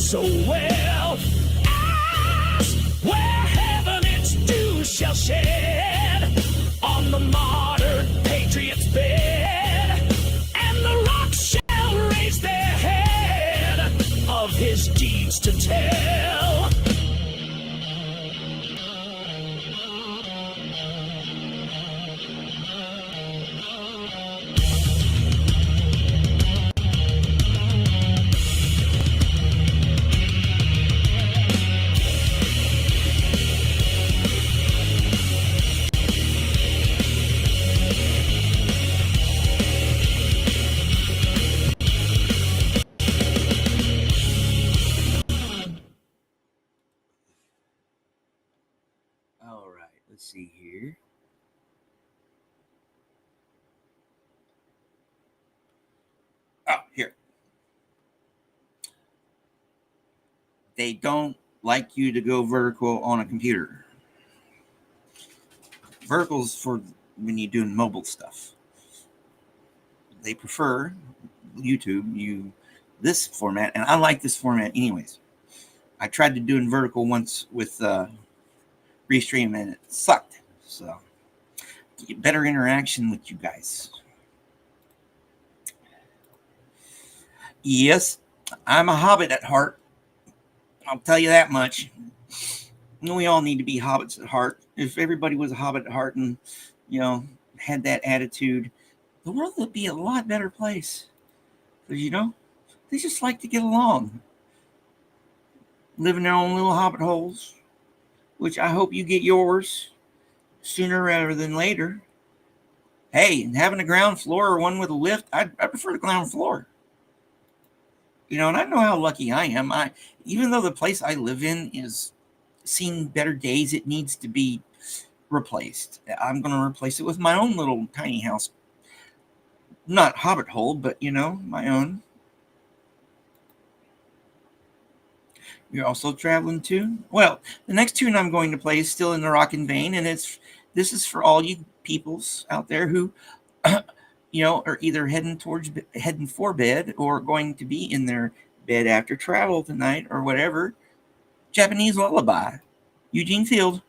so well. Ask where heaven its dew shall shed on the martyred patriot's bed, and the rocks shall raise their head of his deeds to tell. All right, let's see here. Oh, here. They don't like you to go vertical on a computer. Vertical's for when you're doing mobile stuff. They prefer YouTube, this format, and I like this format anyways. I tried to do in vertical once with Restream and it sucked. So get better interaction with you guys. Yes, I'm a hobbit at heart. I'll tell you that much. We all need to be hobbits at heart. If everybody was a hobbit at heart and, had that attitude, the world would be a lot better place. Because, they just like to get along. Live in their own little hobbit holes, which I hope you get yours sooner rather than later. Hey, and having a ground floor or one with a lift, I prefer the ground floor. And I know how lucky I am. Even though the place I live in is seen better days, it needs to be replaced. I'm going to replace it with my own little tiny house. Not hobbit hole, but, my own. You're also traveling tune? Well, the next tune I'm going to play is still in the rockin' vein, and this is for all you peoples out there who, are either heading for bed or going to be in their bed after travel tonight or whatever. Japanese Lullaby, Eugene Field.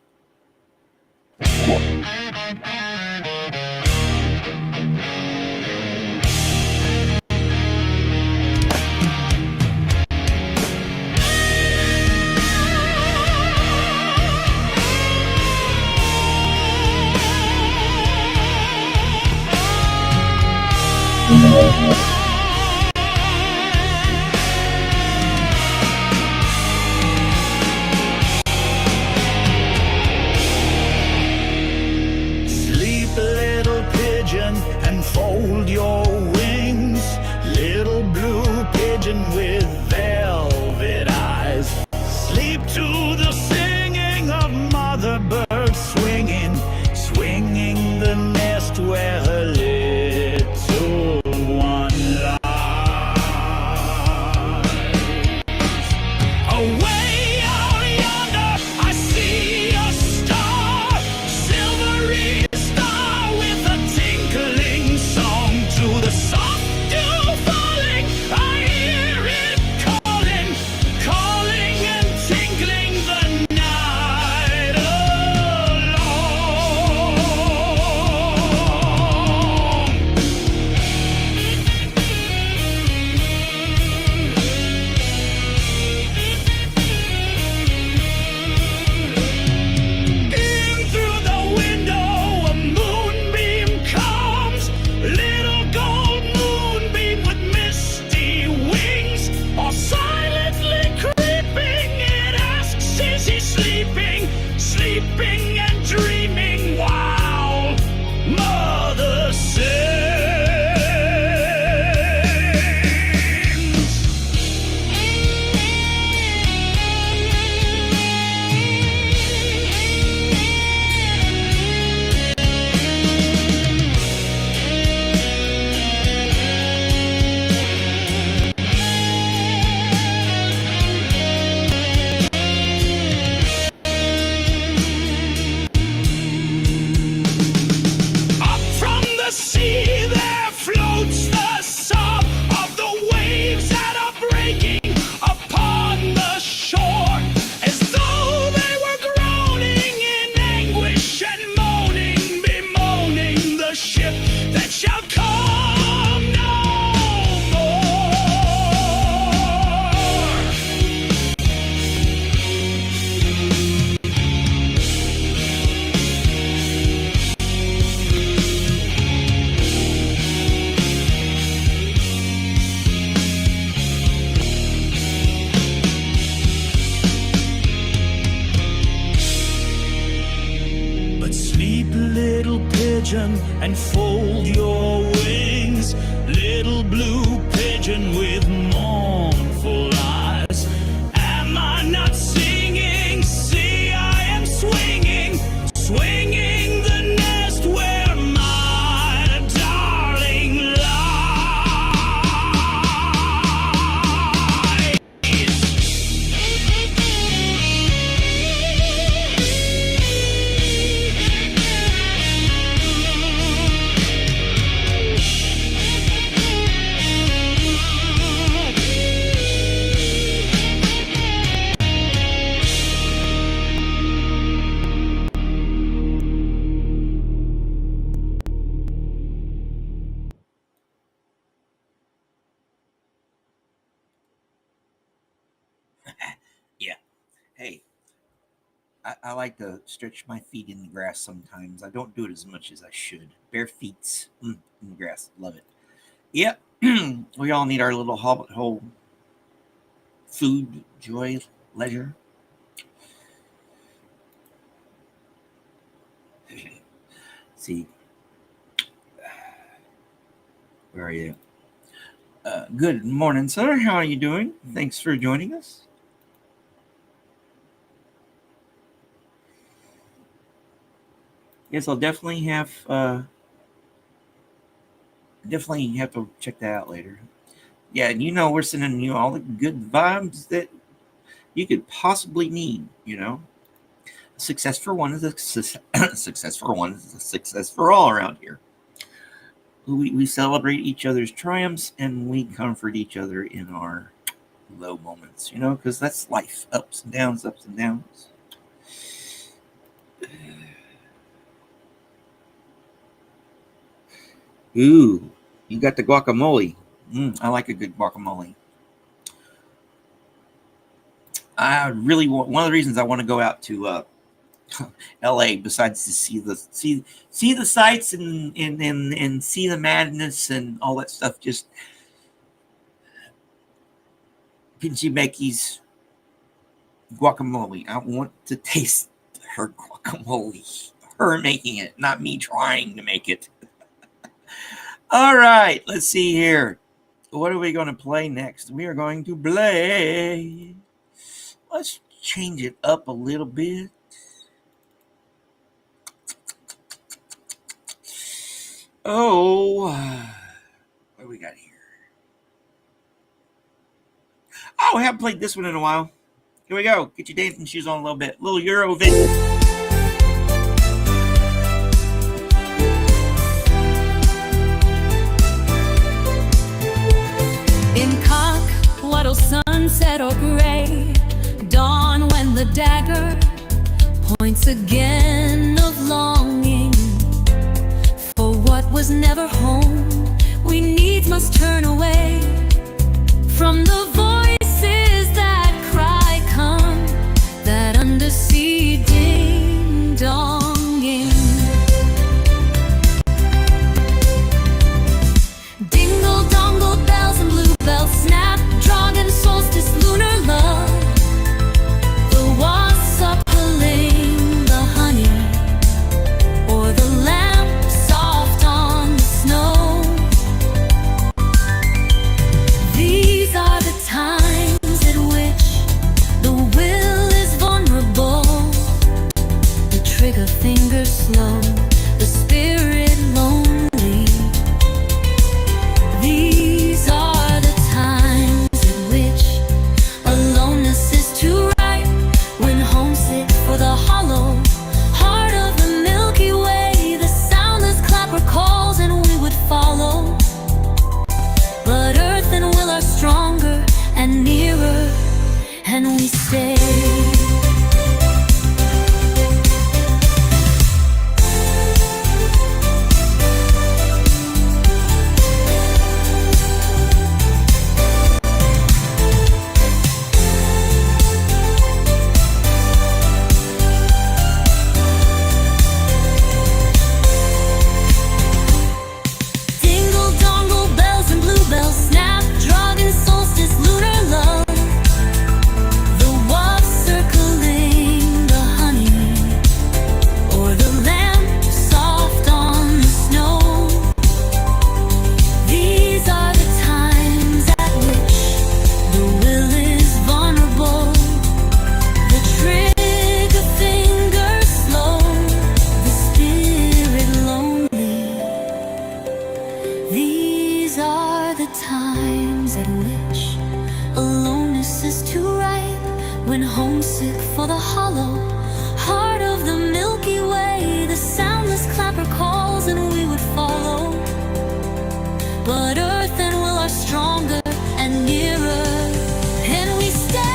pigeon and fold your wings. Little blue pigeon with mournful eyes. Am I not singing? See, I am swinging, swinging the nest where my darling lies. Yeah. Hey, I like to stretch my feet in the grass sometimes. I don't do it as much as I should. Bare feet in the grass. Love it. Yep. We all need our little hobbit hole food, joy, leisure. See, where are you? Good morning, sir. How are you doing? Thanks for joining us. Yes, I'll definitely have to check that out later. Yeah, and we're sending you all the good vibes that you could possibly need. Success for one is a success for one is a success for all around here. We celebrate each other's triumphs and we comfort each other in our low moments, because that's life. Ups and downs, ups and downs. Ooh, you got the guacamole. I like a good guacamole. I really want, one of the reasons I want to go out to LA, besides to see the sights and see the madness and all that stuff, just Pinchy Becky's guacamole. I want to taste her guacamole, her making it, not me trying to make it. All right, let's see here. What are we going to play next? We are going to play. Let's change it up a little bit. Oh, what do we got here? Oh, I haven't played this one in a while. Here we go. Get your dancing shoes on a little bit. Little Eurovision. In cock, wattle, sunset or gray, dawn when the dagger points again of longing for what was never home. We needs must turn away from the voices that cry, come, that undersea ding-donging. Dingle-dongle bells and bluebells snap, dragon solstice, lunar love. The wasps are pulling the honey, or the lamp soft on the snow. These are the when homesick for the hollow heart of the Milky Way. The soundless clapper calls and we would follow, but earth and will are stronger and nearer, and we stay.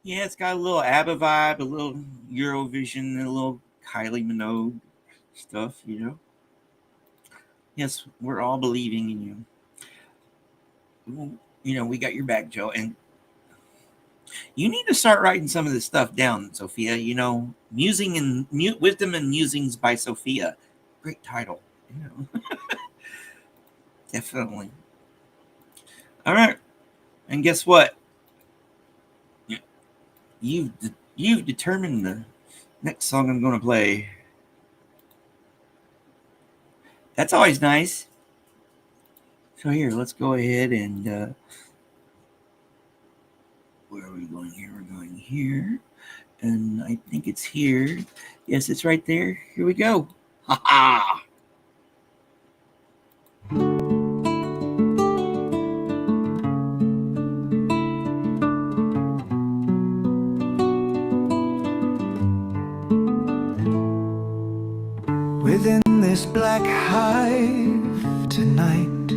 Yeah, it's got a little ABBA vibe, a little Eurovision, a little Kylie Minogue stuff, you know. Yes, we're all believing in you. You know, we got your back, Joe. And you need to start writing some of this stuff down, Sophia. You know, Wisdom and Musings by Sophia. Great title. You know. Definitely. All right. And guess what? You've determined the next song I'm going to play. That's always nice. So here, let's go ahead and where are we going here? We're going here, and I think it's here. Yes, it's right there. Here we go. Ha ha! Within this black hive tonight,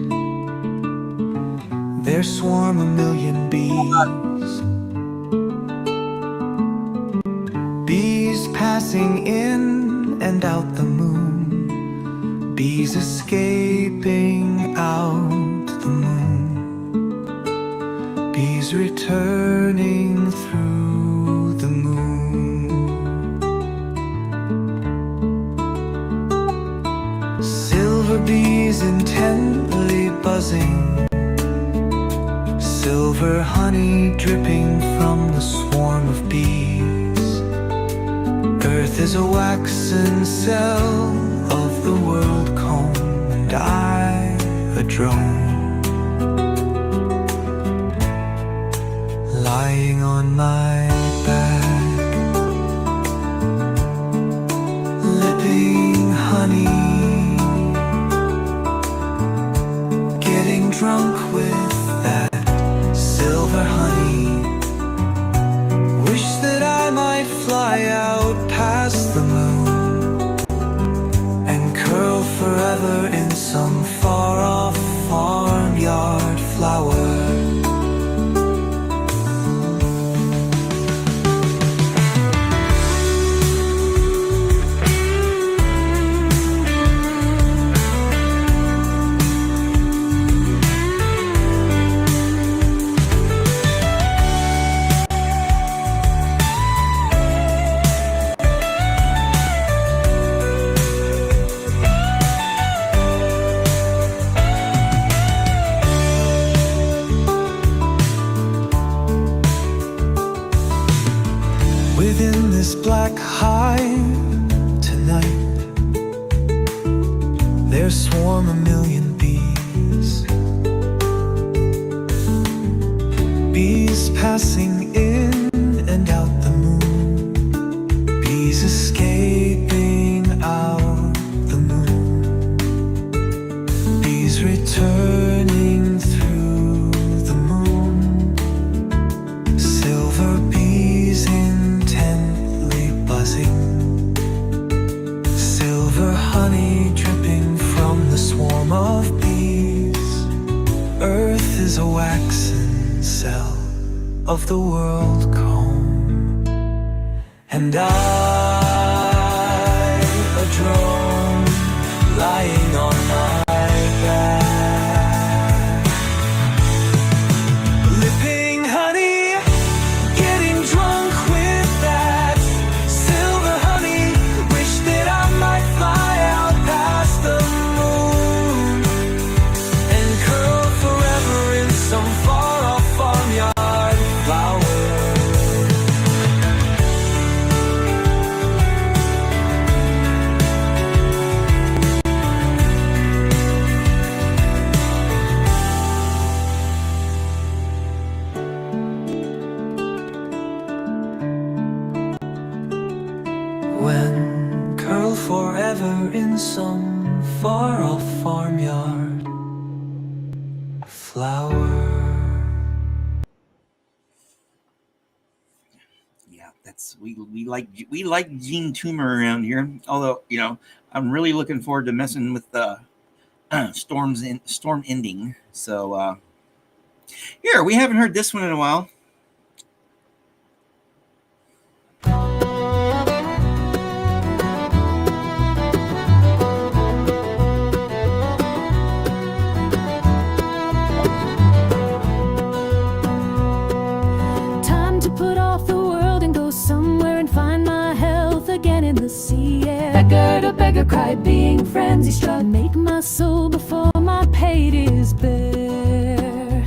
there swarm a million bees. Bees passing in and out the moon, bees escaping out the moon, bees returning through the moon. Silver bees intently buzzing, silver honey dripping from the swarm of bees. Earth is a waxen cell of the world comb, and I a drone, lying on my back, lipping honey, getting drunk with that silver honey. Wish that I might fly out past the moon and curl forever in some far-off farmyard flower. Within this black hive tonight, there swarm a million bees. Bees passing in and out the moon, bees escaping out the moon, bees returning through is a waxen cell of the world comb, and I, a drone lying on my back, lipping honey, getting drunk with that silver honey. Wish that I might fly out past the moon and curl forever in some far-off farmyard flower. When curl forever in some far-off farmyard flower. Yeah, that's we like Gene Tumor around here. Although I'm really looking forward to messing with the storm ending. So here we haven't heard this one in a while. Time to put off the world and go somewhere and find my health again in the sea air. Beggar to beggar cried, being frenzy struck. Make my soul before my pate is bare,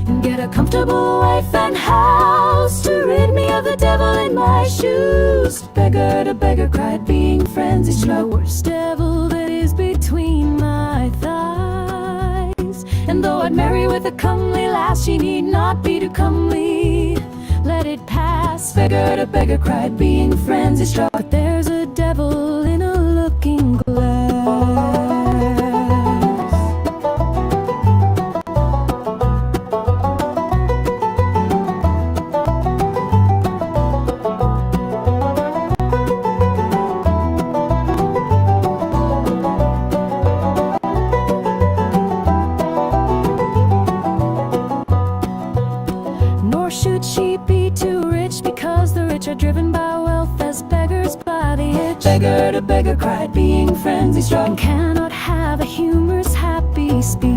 and get a comfortable wife and house to rid me of the devil in my shoes. Beggar to beggar cried, being frenzy struck. The worst devil that is between my thighs. And though I'd marry with a comely lass, she need not be too comely. Let it pass. Beggar to beggar cried, being frenzy struck. But there's a devil in a looking glass. Nor should she be too rich, because the rich are driven by wealth as beggars by the itch. Beggar to beggar cried, being frenzy struck. And cannot have a humorous happy speech,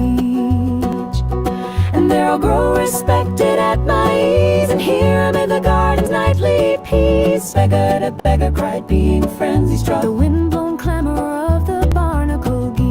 and there I'll grow respected at my ease, and here amid the garden's nightly peace. Beggar to beggar cried, being frenzy struck. The wind-blown clamor of the barnacle geese.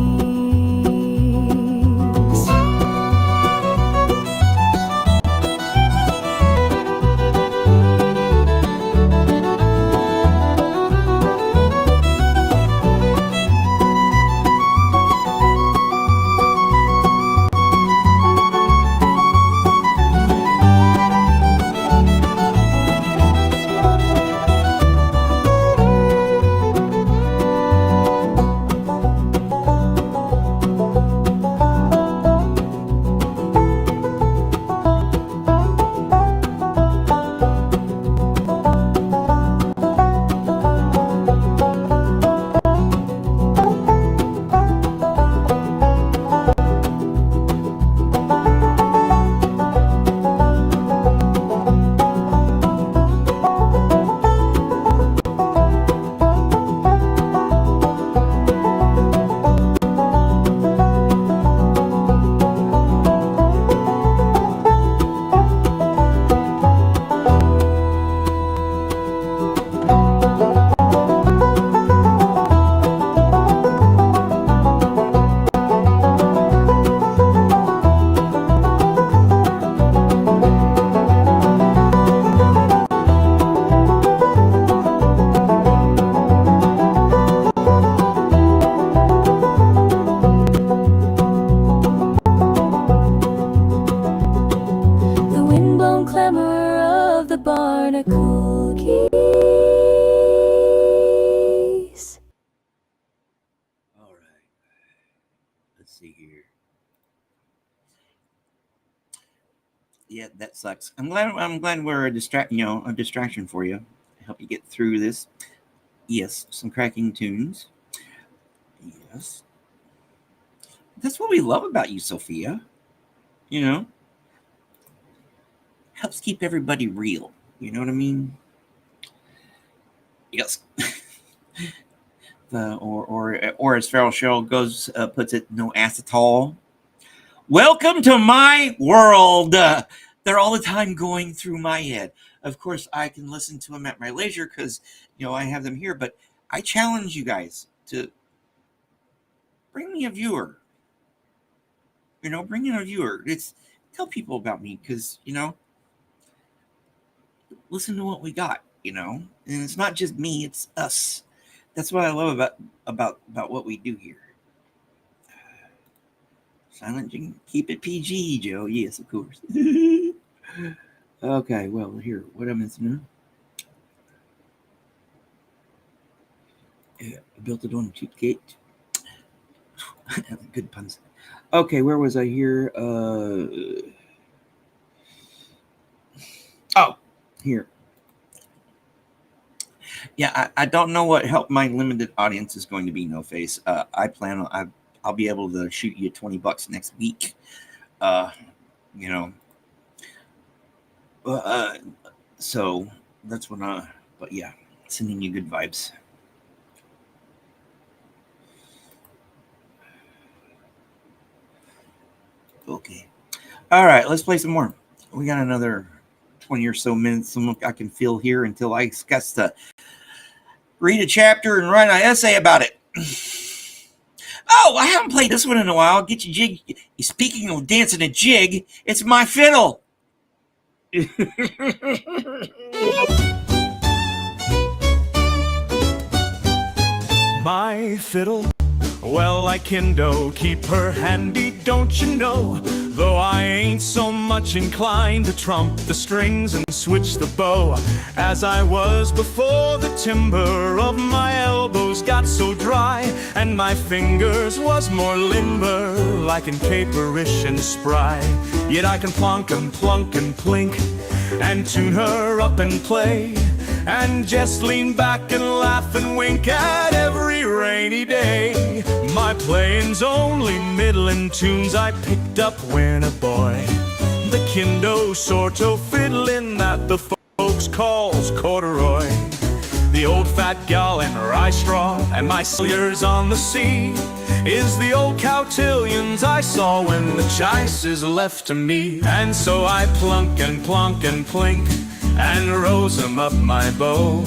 barnacle keys. All right. Let's see here. Yeah, that sucks. I'm glad we're a distraction for you. Help you get through this. Yes, some cracking tunes. Yes. That's what we love about you, Sophia. You know, helps keep everybody real. You know what I mean? Yes. Or as Farrell Cheryl goes puts it, no acetol. Welcome to my world. They're all the time going through my head. Of course, I can listen to them at my leisure because I have them here. But I challenge you guys to bring me a viewer. Bring in a viewer. Tell people about me because listen to what we got. And it's not just me; it's us. That's what I love about what we do here. Silent, you can keep it PG, Joe. Yes, of course. Okay, well, here, what am I missing? Yeah, I built it on a cheap gate. Good puns. Okay, where was I here? Oh, here. Yeah, I don't know what help my limited audience is going to be, No Face. I plan on I'll be able to shoot you $20 next week. So that's when but yeah, sending you good vibes. Okay. All right, let's play some more. We got another 20 or so minutes I can feel here until I discuss to read a chapter and write an essay about it. Oh, I haven't played this one in a while. Get your jig. Speaking of dancing a jig, it's my fiddle. My fiddle, well, I can keep her handy, don't you know? Though I ain't so much inclined to trump the strings and switch the bow, as I was before the timber of my elbows got so dry, and my fingers was more limber, like in caperish and spry. Yet I can plonk and plunk and plink, and tune her up and play, and just lean back and laugh and wink at every rainy day. My playing's only middlin' tunes I picked up when a boy, the kendo sort of fiddlin' that the folks calls corduroy. The old fat gal and rye straw and my sailors on the sea is the old cotillions I saw when the chice is left to me. And so I plunk and plonk and plink and rose 'em up my bow,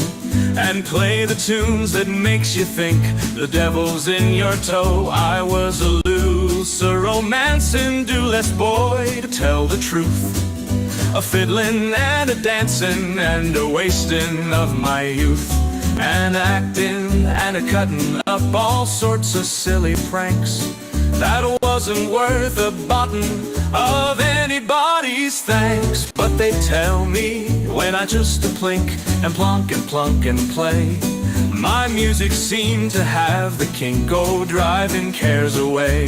and play the tunes that makes you think the devil's in your toe. I was a loose, a romancing, do-less boy, to tell the truth, a fiddling and a dancing and a wasting of my youth, and acting and a cutting up all sorts of silly pranks that wasn't worth a button of anybody's thanks. But they tell me when I just plink and plonk and plunk and play, my music seemed to have the kink, go driving cares away.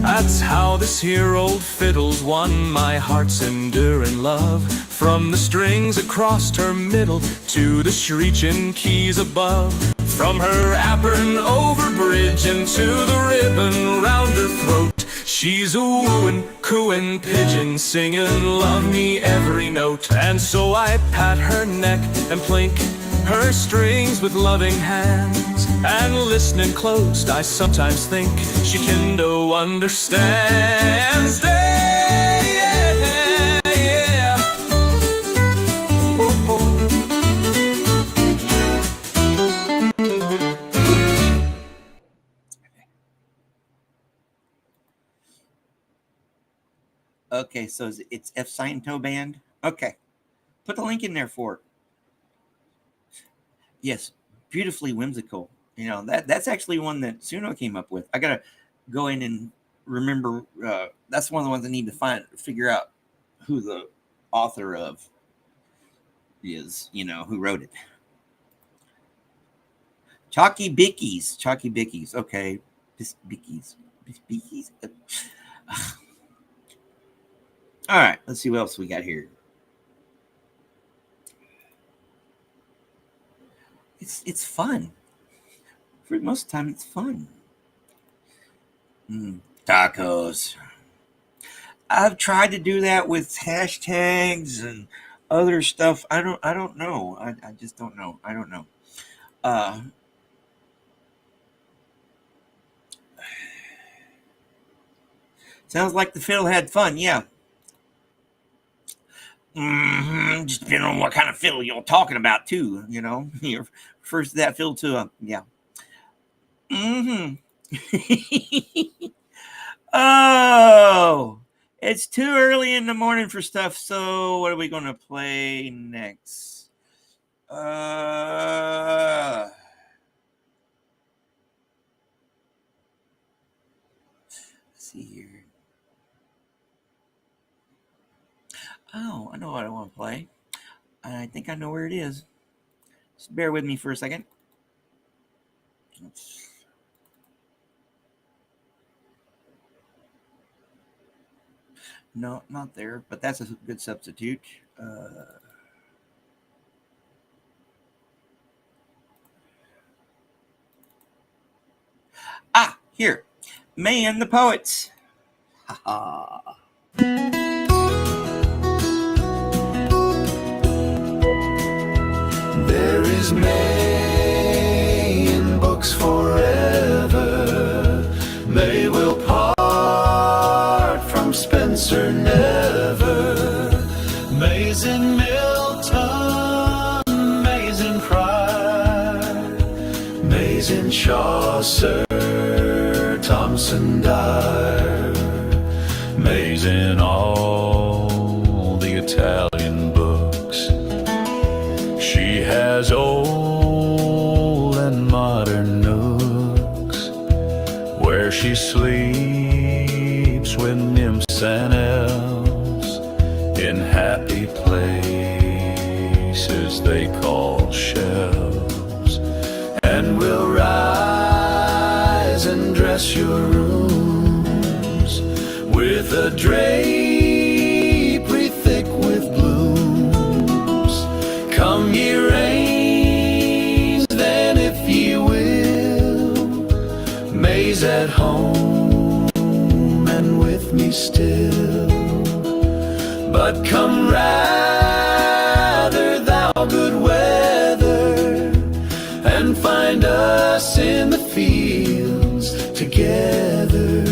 That's how this here old fiddle's won my heart's enduring love, from the strings across her middle to the screeching keys above, from her apron over bridge and to the ribbon round her throat. She's a wooing, cooing pigeon singing love me every note. And so I pat her neck and plink her strings with loving hands, and listening close I sometimes think she kendo understands. Yeah, yeah. Oh, oh. Okay, so it's F Sign Toe Band. Okay, put the link in there for it. Yes, beautifully whimsical. That's actually one that Suno came up with. I gotta go in and remember. That's one of the ones I need to figure out who the author of is. Who wrote it. Chalky Bickies. Okay, Bickies. All right, let's see what else we got here. it's fun. For most of the time, it's fun. Tacos. I've tried to do that with hashtags and other stuff. I don't know. I just don't know. I don't know. Uh, Sounds like the fiddle had fun. Yeah. Just depending on what kind of fiddle you're talking about, too. You know, you refers to that fiddle to a yeah. Oh, it's too early in the morning for stuff. So what are we gonna play next? Let's see here. Oh, I know what I want to play. I think I know where it is. Just bear with me for a second. No, not there, but that's a good substitute. Here. May and the Poets. Ha ha. There is May in books forever. May will part from Spencer never. May's in Milton, May's in Pride, May's in Chaucer, Thomson Dyer, May's in all the Italian books. She has old and modern nooks where she sleeps with nymphs and elves in happy places they call shelves, and will rise and dress your rooms with a drapery thick with blooms. Come ye rains, then if ye will, May's at home and with me still. But come rather, thou good weather, and find us in the fields together.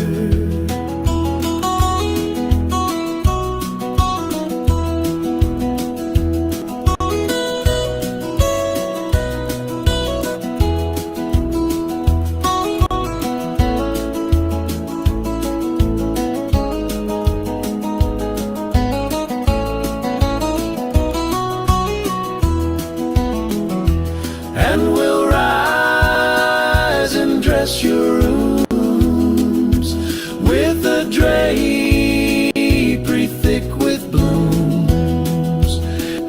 And we'll rise and dress your rooms with a drapery thick with blooms.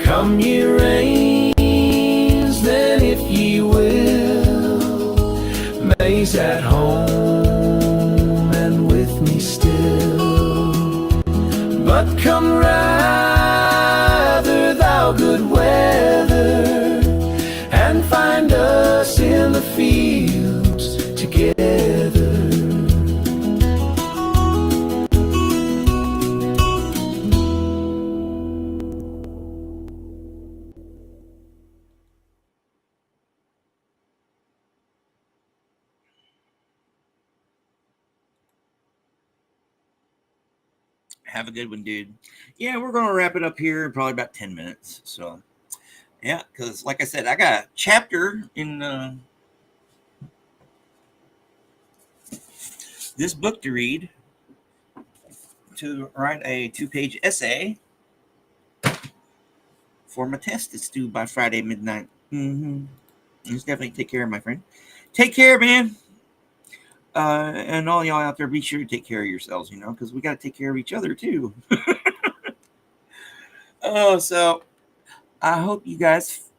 Come ye rains, then if ye will, May's at home and with me still. But come rather, thou good weather, and find us in the fields together. Have a good one, dude. Yeah, we're going to wrap it up here in probably about 10 minutes. So, yeah, because like I said, I got a chapter in this book to read to write a 2-page essay for my test that's due by Friday midnight. Just definitely take care, my friend. Take care, man. And all y'all out there, be sure to take care of yourselves, you know, because we got to take care of each other too. Oh, so I hope you guys,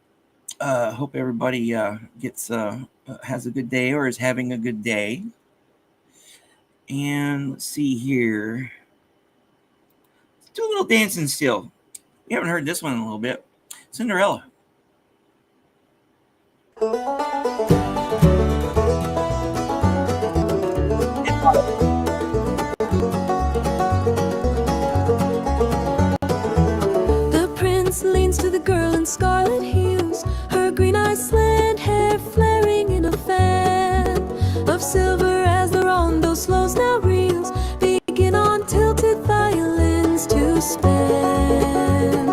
hope everybody gets has a good day or is having a good day. And let's see here. Let's do a little dancing still. You haven't heard this one in a little bit. Cinderella. The prince leans to the girl in scarlet hues, her green Iceland hair flaring in a fan of silver as the rondo slows now reels, begin on tilted violins to span.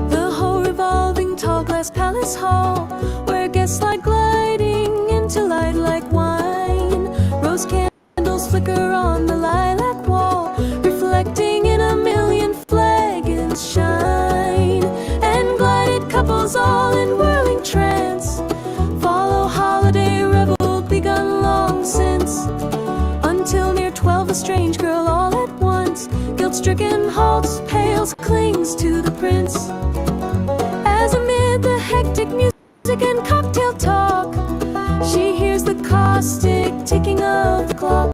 The whole revolving tall glass palace hall, where guests lie gliding into light like wine. Rose candles flicker on the lilac wall, reflecting in a million flagons shine. And glided couples all in whirling trance follow holiday revel begun long since, until near 12 a strange girl all at once, guilt-stricken, halts, pales, clings to the prince. As amid the hectic music and cocktail talk, she hears the caustic ticking of the clock.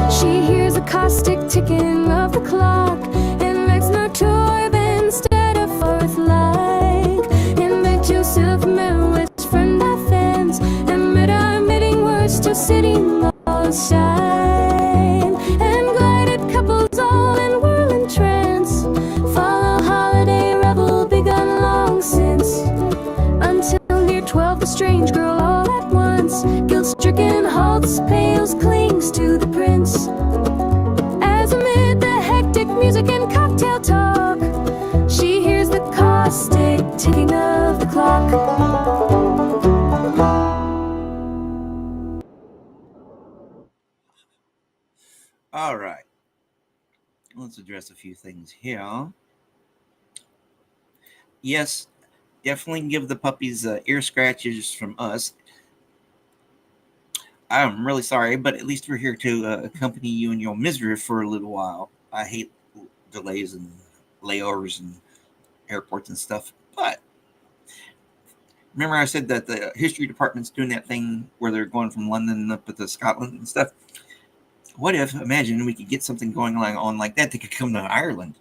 She hears the caustic ticking of the clock, and makes no toy instead of forth like. And make Joseph Merowith's friend by fans, and mid our meeting words to city malls shine. And glided couples all in whirling trance follow holiday revel begun long since, until near 12 the strange girl all at once, guilt-stricken, halts, pales, clings to the prince. As amid the hectic music and cocktail talk, she hears the caustic ticking of the clock. All right. Let's address a few things here. Yes, definitely give the puppies ear scratches from us. I'm really sorry, but at least we're here to accompany you in your misery for a little while. I hate delays and layovers and airports and stuff. But remember I said that the history department's doing that thing where they're going from London up to Scotland and stuff? What if, imagine we could get something going on like that could come to Ireland,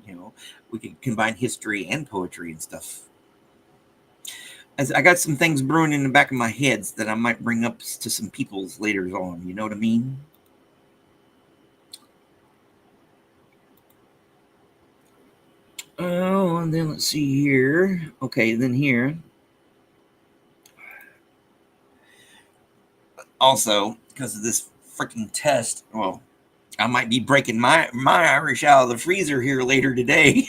we could combine history and poetry and stuff. As I got some things brewing in the back of my head that I might bring up to some people's later on, you know what I mean? Oh, and then let's see here. Okay, then here. Also, because of this freaking test, well, I might be breaking my Irish out of the freezer here later today.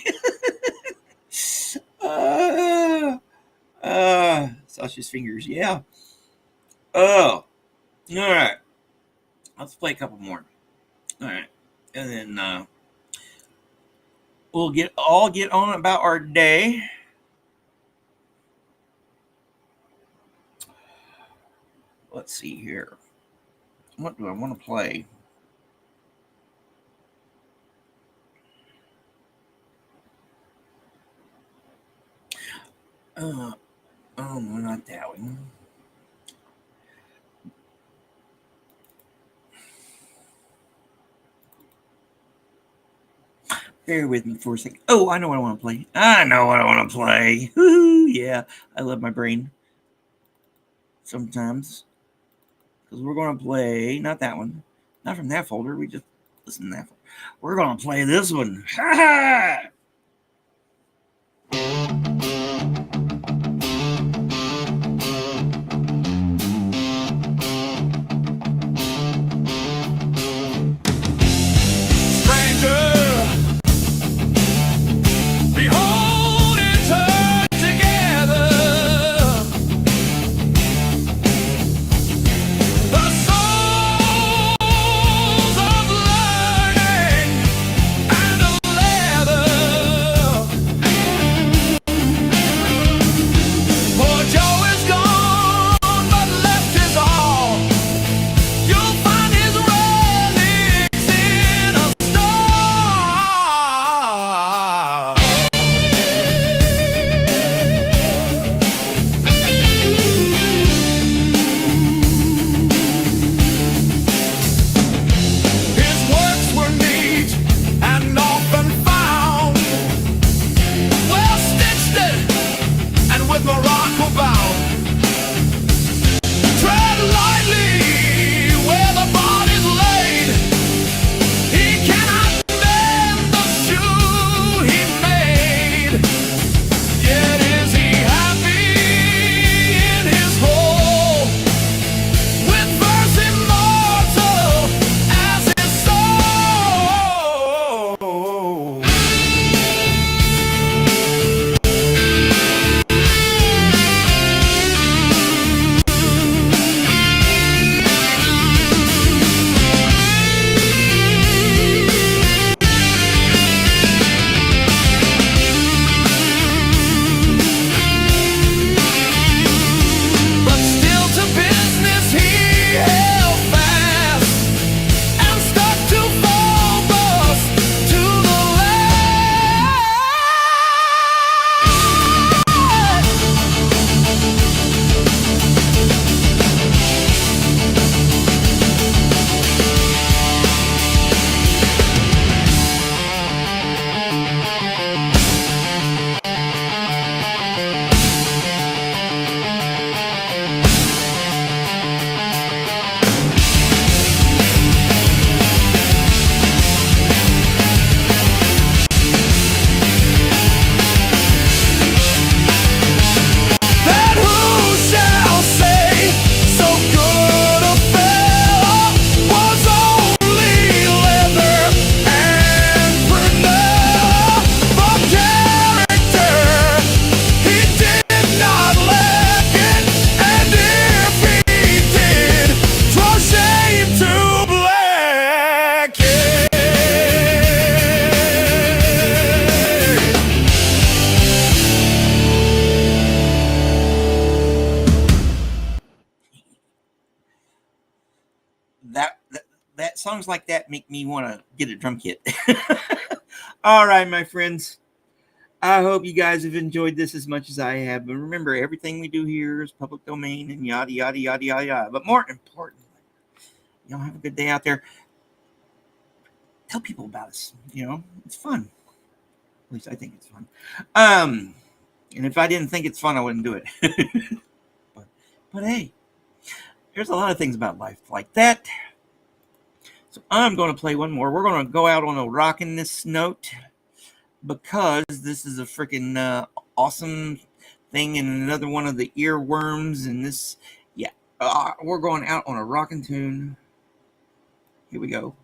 Sausage fingers, yeah. Oh, all right. Let's play a couple more. All right, and then we'll get on about our day. Let's see here. What do I want to play? Oh no, not that one. Bear with me for a second. Oh, I know what I want to play. Woo-hoo, yeah, I love my brain. Sometimes. Because we're going to play, not that one. Not from that folder. We just listen to that folder. We're going to play this one. Ha ha! songs like that make me want to get a drum kit. All right, my friends. I hope you guys have enjoyed this as much as I have. But remember, everything we do here is public domain and yada, yada, yada, yada, yada. But more importantly, y'all have a good day out there. Tell people about us. It's fun. At least I think it's fun. And if I didn't think it's fun, I wouldn't do it. but hey, there's a lot of things about life like that. So I'm going to play one more. We're going to go out on a rockin' this note, because this is a freaking awesome thing, and another one of the earworms. And this, yeah, we're going out on a rockin' tune. Here we go.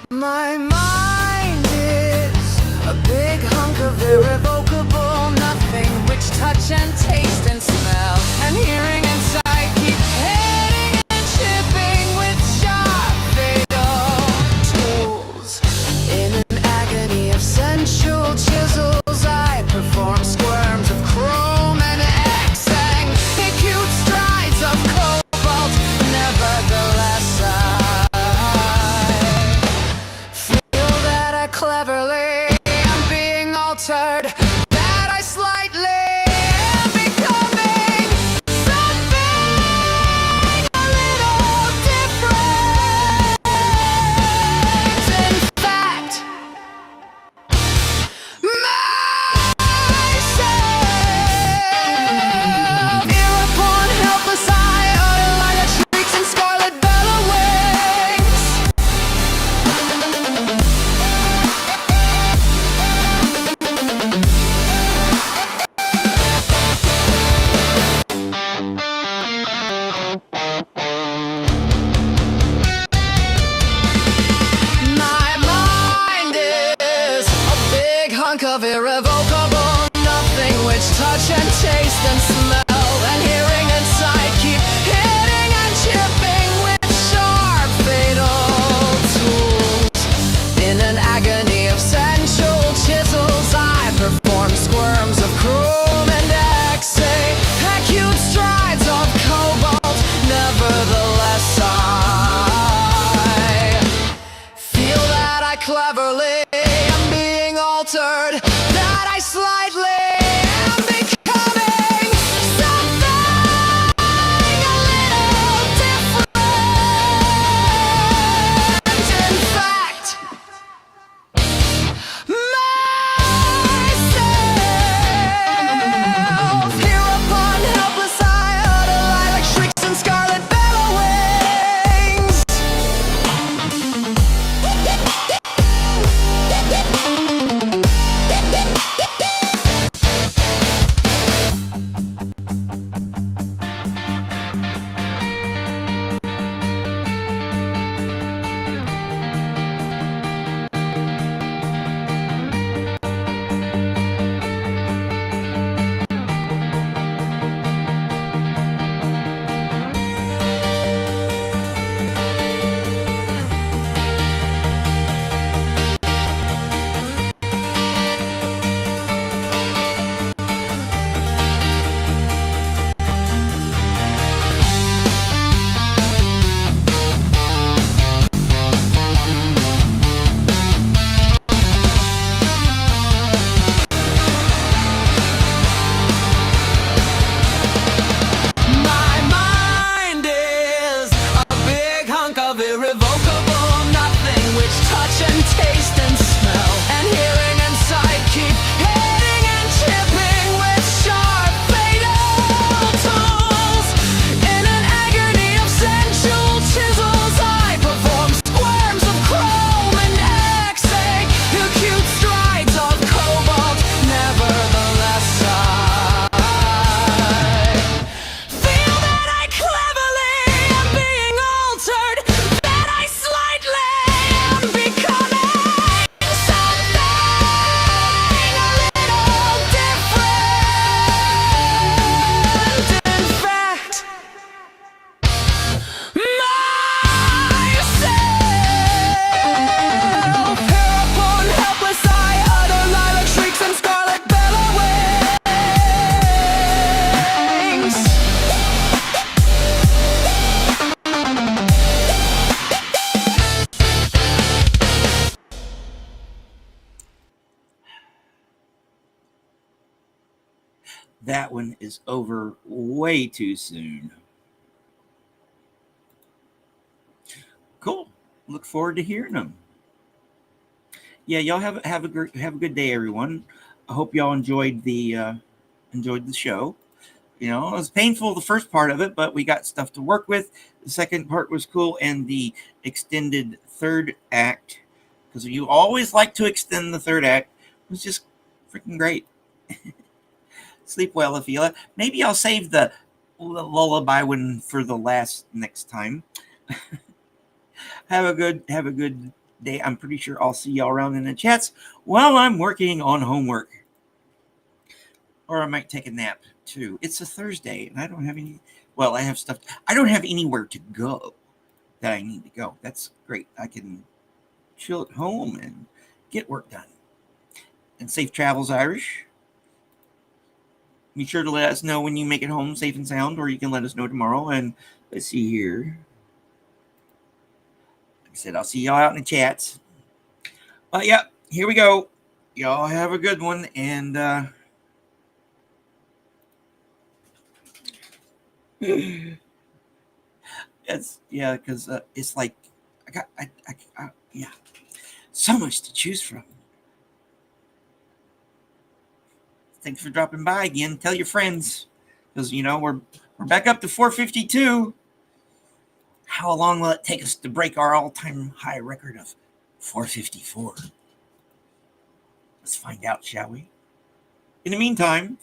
My mind is a big hunk of irrevocable nothing, which touch and taste and smell and hearing and sight keep hitting and chipping with sharp fatal tools. In an agony of sensual chisels, I perform squirms of chrome and X-ang, acute strides of cobalt. Nevertheless, cleverly I'm being altered, that I slightly am becoming something a little different. In fact, myself. Hereupon helpless I utter lilac shrieks and scarlet bellowings. Of irrevocable nothing, which touch and taste and smell and hearing and sight keep hitting and chipping with sharp fatal tools. In an agony of sensual chisels, I perform squirms of chrome and X-ray, acute strides of cobalt. Nevertheless, I feel that I cleverly am being altered, that I slightly am becoming something a little different. In fact, myself. Hereupon helpless I utter lilac shrieks and scarlet bellowings. Something that one is over way too soon. Cool. Look forward to hearing them. Yeah, y'all have a good day, everyone. I hope y'all enjoyed the show. You know, it was painful the first part of it, but we got stuff to work with. The second part was cool, and the extended third act, because you always like to extend the third act, was just freaking great. Sleep well, Afila. Maybe I'll save the lullaby one for the next time. Have a good day. I'm pretty sure I'll see y'all around in the chats while I'm working on homework. Or I might take a nap too. It's a Thursday and I don't have any, well, I have stuff. I don't have anywhere to go that I need to go. That's great. I can chill at home and get work done. And safe travels, Irish. Be sure to let us know when you make it home safe and sound, or you can let us know tomorrow. And let's see here. Like I said, I'll see y'all out in the chats. Yeah, here we go. Y'all have a good one. And because it's like yeah, so much to choose from. Thanks for dropping by again. Tell your friends, because we're back up to 452. How long will it take us to break our all-time high record of 454? Let's find out, shall we? In the meantime,